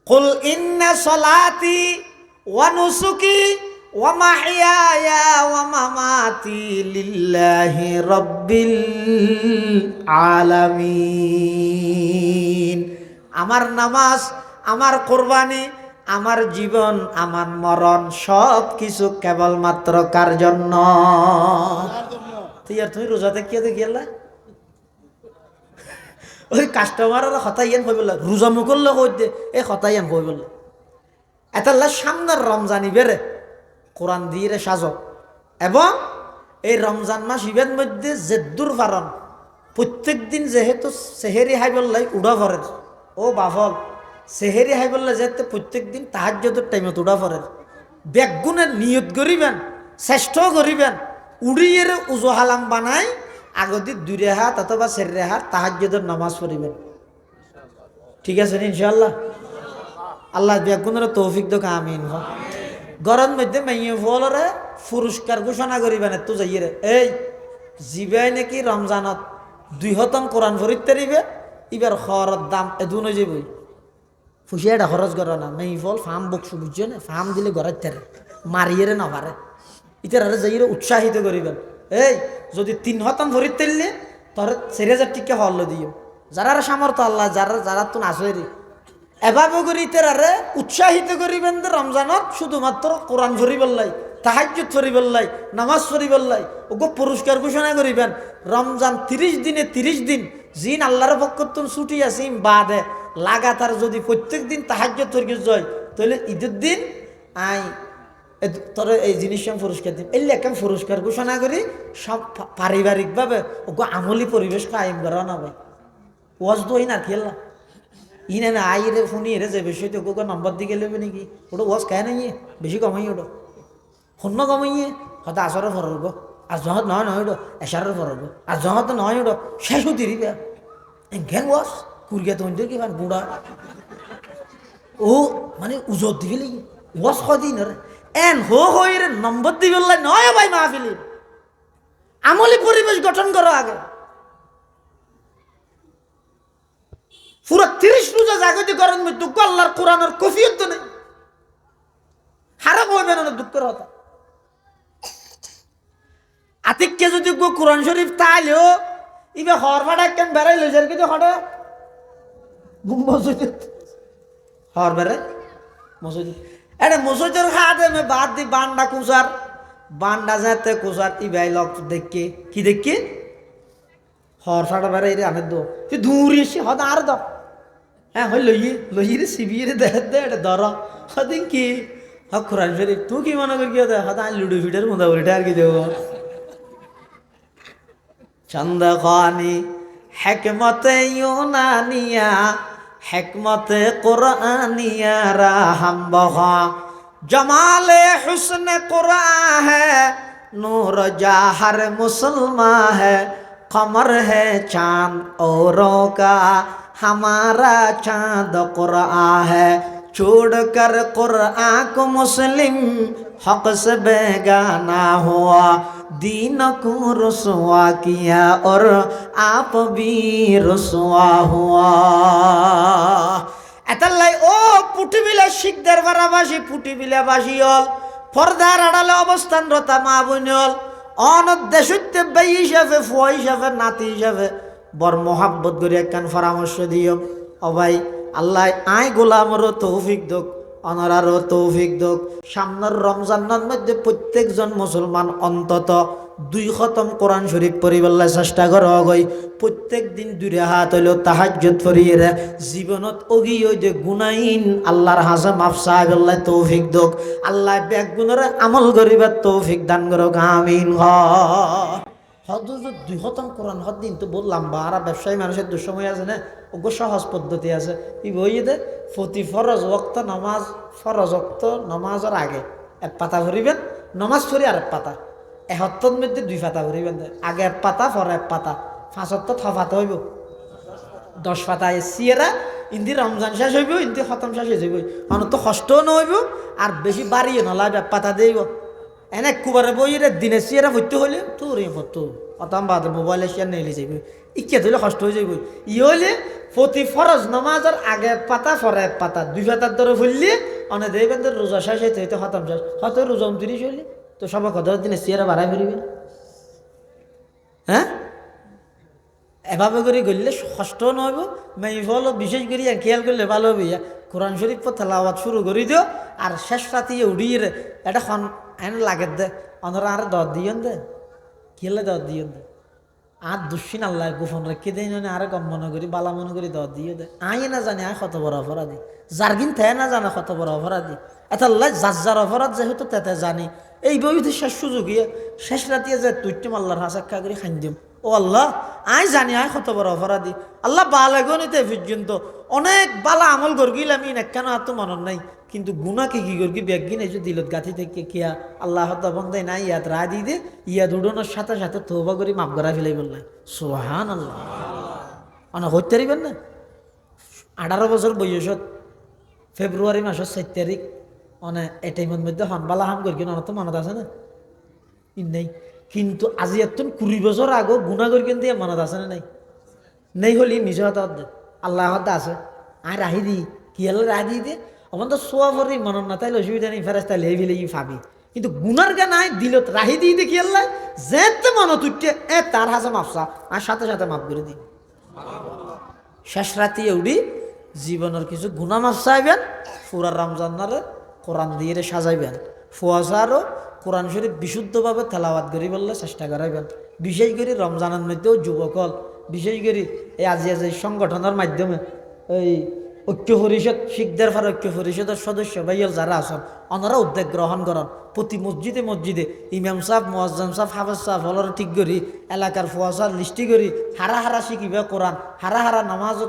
কুল ইন্না সলাতি ওয়া নুসুকি ওয়া মাহইয়ায়া ওয়া মামাতি লিল্লাহি রাব্বিল আলামিন। আমার নামাজ, আমার কোরবানি, আমার জীবন, আমার মরণ সব কিছু কেবলমাত্র কার জন্য? তুই আর তুমি রোজাতে কে দেখিয়ালা ওই কাস্টমারের হতাইয়ান হয়ে বলল রোজা মুকল্ল কই দে এই হতাইয়ান হয়ে বলল এতাল্লা সামনের রমজানি বেড়ে কোরআন দিয়ে সাজ এবং এই রমজান মাস ইবের মধ্যে জেদ্দুর পারন প্রত্যেক দিন যেহেতু সেহেরি হাই বললাই উড়া ভরের ও বাফল সেহেরি হাই বললে যেহেতু প্রত্যেক দিন তাহাজ্জুদের টাইমে উড়া ভরের ব্যাগুণের নিয়ত করিবেন শ্রেষ্ঠ করিবেন উড়িয়ে উজহালাম বানাই আগদি 2 রেহাত অথবা 4 রেহাত তাহাজ্জুদের নামাজ পড়িবেন, ঠিক আছে ইনশাআল্লাহ। আল্লাহ ব্যাগুণের তৌফিক দোক আমিন। গরম মধ্যে মাইয়ে ফলরে পুরস্কার ঘোষণা করিবেন তো যাইয়ে এই জিবাই নাকি রমজানত 200 কোরআন ফরিতে দিবে এবার খরচ দাম এদুন হয়ে যাবই ফুসিয়াটা খরচ করে না মেয়ে ফল ফার্ম বকশু বুঝছো না ফার্ম দিলে ঘরের তেরে মারিয়ে না পারে ইতার যাইয়ে উৎসাহিত করিবেন এই যদি 300 ফরিত তেললে তোর 4000 টিকা হল দিও যারা সামর্থ্য আল্লাহ যারা যারা তো নাচেরি এভাবে করি ইতারে উৎসাহিত করিবেন যে রমজানত শুধুমাত্র কোরআন ফরিবল্লাই তাহাজ্জুদ ফরিবল্লাই নামাজ ফরিবল্লাই ওগো পুরস্কার ঘোষণা করিবেন। রমজান 30 দিনে 30 দিন জিন আল্লাহর পক্ষতুন ছুটি আসিম বাদে লাগাতার যদি প্রত্যেক দিন তাহাজ্জুদ ফরিয়ে যায় তাহলে ঈদের দিন আই তোর এই জিনিস পুরস্কার দিন এই লেখা পুরস্কার ঘোষণা করি সব পারিবারিকভাবে ওগো আমলি পরিবেশ কায়েম করা না ভাই ওয়াজ দই না খেলা ইনে না আই রে শুনি রে যে বেশি তো কোকো নম্বর দিকে লেবে নাকি ওটা ওয়াজ খায় নাই বেশি কমাই ওটা শূন্য কমাইয়ে হয়তো আসরের ফরব আর জহত নহয় নহয় ওটা এশারের ফরব আর জহত নহয় ওটা শেষ হতে দিবে ঘেন ওয়াজ কুড়িয়া তো কিবা গুড়া ও মানে উজত দিবে লাগি ওয়াজ কদিন রে এন হই রে নম্বর দিবে নয় ভাই মাহফিলি আমলি পরিবেশ গঠন করো আগে পুরো 30 রোজা জাগতি করেন দুঃখ আল্লাহর কোরআনের কফিয়ত তো নেই হারাম হইবে না দুঃখের হতা আতিককে যদি কোরআন শরীফ তাইলেও ইবে হর ভাড়া কেন বেড়াই লইছে কিন্তু হঠাৎ মসজিদ হর বেড়াই মসজিদ এটা মসজিদের খাতে আমি বাদ দি বান্ডা কুসার বান্ডা যাতে কুসার ইবাই লক দেখকে কি দেখকে হর ফাটা বেড়াই রে আনে দো তুই দূর এসে হদ আর দ হ্যাঁ হই লইয়ে রে সিবিয়ে রে দেখ দে এটা ধর হদিন কি হক কোরআন শরীফ তুই কি মনে করি দে হদ আই লুডো ফিটার মধ্যে বলিটা আর কি দেব চন্দখানি হিকমতে ইউনানিয়া হিকমতে কুরআনিয়া রাহম বখা জমালে হুসনে কুরআন है नूर जाहर मुसलमा है कमर है चांद औरों का हमारा चांद कुरआन है छोड़कर कुरआन को मुस्लिम हक से बेगाना हुआ दीन को रुसवा किया और आप भी रुसवा हुआ। এতাল্লাই ও পুটিবিলা শিকদার বারাবাসী পুটিবিলা বাসী হল পর্দার আড়ালে অবস্থানরতা মা বোন হল অনদ্দেশত্বে বাই হিসাবে ফুয়া হিসাবে নাতি হিসাবে বর মোহাব্বত করে একখান পরামর্শ দিও। ও ভাই আল্লাহ আয় গোলামরও তৌফিক দোক, অনরারও তৌফিক দোক। সামনের রমজানের মধ্যে প্রত্যেকজন মুসলমান অন্তত 2 খতম কোরআন শরীফ পড়িবার চেষ্টা করা গই। প্রত্যেক দিন 2 রাকাত হইল তাহাজ্জুদ পড়িয়ে জীবনত অগি ওই যে গুনাইন আল্লাহর হাজা মাফ চাইবাল্লাহ তৌফিক দোক। আল্লাহ বেগ গুণের আমল করিবার তৌফিক দান করুক, আমিন। হদ 2 খতম কোরআন হদ দিন তো বললাম বা আর ব্যবসায়ী মানুষের দুঃসময় আছে না, ওগো সহজ পদ্ধতি আছে। ই বইয়ে দে প্রতি ফরজ ওয়াক্ত নামাজ, ফরজ ওয়াক্ত নামাজের আগে 1 পাতা ভরিবেন, নামাজ পড়ি আর 1 পাতা, 71 মধ্যে 2 পাতা ভরিবেন, আগে 1 পাতা পরে 1 পাতা, 75 পাতা হইব 10 পাতা। সিয়েরা ইন্দি রমজান শেষ হইব, ইন্দি খতম শেষ হয়ে যাইব, মানুষ তো কষ্টও নহইব আর বেশি বাড়িও নলাইব, 1 পাতা দেব এনে কুবারে বইরে দিনে সিয়েরা ভরতে হইলে তোর তো অতম বাদ মোবাইলে শেয়ার নিলে যাইব, ইচ্ছা দিলে কষ্ট হয়ে যাইব। ই হইলে প্রতি ফরজ নামাজের আগে 1 পাতা পরে 1 পাতা, 2 পাতার ধরে ফুললে অনেক দেখবেন রোজা শেষ হইতে হইতে খতম শেষ, হয়তো রোজা 29 হইলে তো সবাই কত দিনে সিয়েরা বাড়াই ফিরিবে। হ্যাঁ, এভাবে করে গড়লে কষ্ট নহব। মেইফল বিশেষ করে খেয়াল করলে ভালো হবে, কোরআন শরীফ তেলাওয়াত শুরু করে দিও আর শেষ রাতে উড়িয়ে এটা খন এন লাগে দে অনরা আর দর দিয়েন দে, খেলে দর দিয়েন দে আর দুশ্চিন আল্লাহ গোপন রেখে দেয় না, আর কম মনে করি বালা মনে করি দর দিয়ে দে। আই না জানি আয় কত বড় অপরাধী, যার কিন থে না জানে কত বড় অপরাধী। এত আল্লাহ যার অপরাধ যেহেতু তেতে জানি, এই বইতে শেষ সুযোগিয়ে শেষ রাতিয়ে যে তুইটিম আল্লাহর হাসাক্ষা করে খান দিম। ও আল্লাহ আই জানি আয় কত বড় অপরাধী। আল্লাহ বালা গণিতে পর্যন্ত অনেক বালা আমল করগিল আমি কেন আর তো মনে নাই, কিন্তু গুণা কি করবি ব্যাগিন এই যে দিলত গাঁথি থেকে কিয়া আল্লাহ বন্ধাই নাই ইয়াত রা দি দে, ইয়াদ উড়ানোর সাথে সাথে তৌবা করি মাপ করা ফেলাই বললাই। সুবহান আল্লাহ। অনেক হইতে পারিবেন না 18 বছর বয়সত ফেব্রুয়ারি মাসের 7 তারিখ অনেক এই টাইমের মধ্যে হনবালা হাম করি অনেক তো মনত আছে না নেই, কিন্তু আজি এত 20 বছর আগো গুণা করি কিন্তু মনত আছে না নাই নেই হলি মিশে হতে আল্লাহ হতে আছে আর রাহি দি কি হলে রাহি দিয়ে দে আমার তো সোয়া ফরি মনত না তাইলে অসুবিধা নেই, ফেরেস্তা লেই ফেলে ফাবি, কিন্তু গুনার গা নাই দিলত রাহি দিয়ে দে কি আল্লাহ যেতে মনত উঠছে তার হাসে মাপসা আর সাথে সাথে মাপ করে দিই। শেষ রাতে উড়ি জীবনের কিছু গুণা মাপ চাইবেন, পুরা রমজানারে কোরআন দিয়ে সাজাইবেন, ফুয়াশারও কোরআন শরীফ বিশুদ্ধভাবে তেলাওয়াত করি বললে চেষ্টা করাইবেন। বিশেষ করে রমজানের মধ্যেও যুবকল বিশেষ করে এই আজি সংগঠনের মাধ্যমে এই ঐক্য পরিষদ শিখদের ফার ঐক্য পরিষদের সদস্য ভাইয়াল যারা আছেন ওনারা উদ্যোগ গ্রহণ করেন। প্রতি মসজিদে মসজিদে ইমাম সাহেব মুয়াজ্জিন সাহেব হাফেজ সাহেব হলর ঠিক করি এলাকার ফুয়াশার লিস্টি করি হারা হারা শিখিবে কোরআন, হারা হারা নামাজ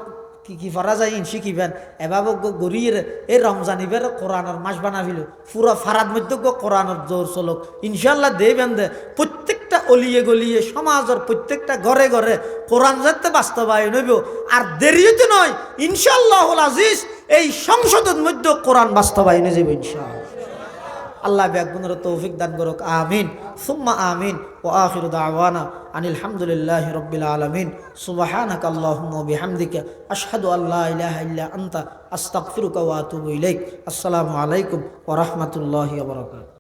কি ফরা যায় শিখিবেন। এভাবে গড়িয়ে এই রমজানিবের কোরআনের মাস বানাবিল পুরা ফারাদ মধ্যে কোরআনের জোর চলক ইনশাল্লাহ দেবেন দে। প্রত্যেকটা অলিয়ে গলিয়ে সমাজের প্রত্যেকটা ঘরে ঘরে কোরআন যাতে বাস্তবায়ন হইব আর দেরিতে নয় ইনশাআল্লাহুল আজিজ এই সংসদের মধ্যে কোরআন বাস্তবায়নে যাবে ইনশাআল্লাহ। আল্লাহ বেগুনের তৌফিক দান করুক, আমিন সুম্মা আমিন। ওয়া আখিরু দাওয়ানা আনিল হামদুলিল্লাহি রাব্বিল আলামিন। সুবহানাকা আল্লাহুম্মা ওয়া বিহামদিকা আশহাদু আল্লা ইলাহা ইল্লা আনতা আস্তাগফিরুকা ওয়া আতুবু ইলাইক। আসসালামু আলাইকুম ওয়া রাহমাতুল্লাহি ওয়া বারাকাতুহু।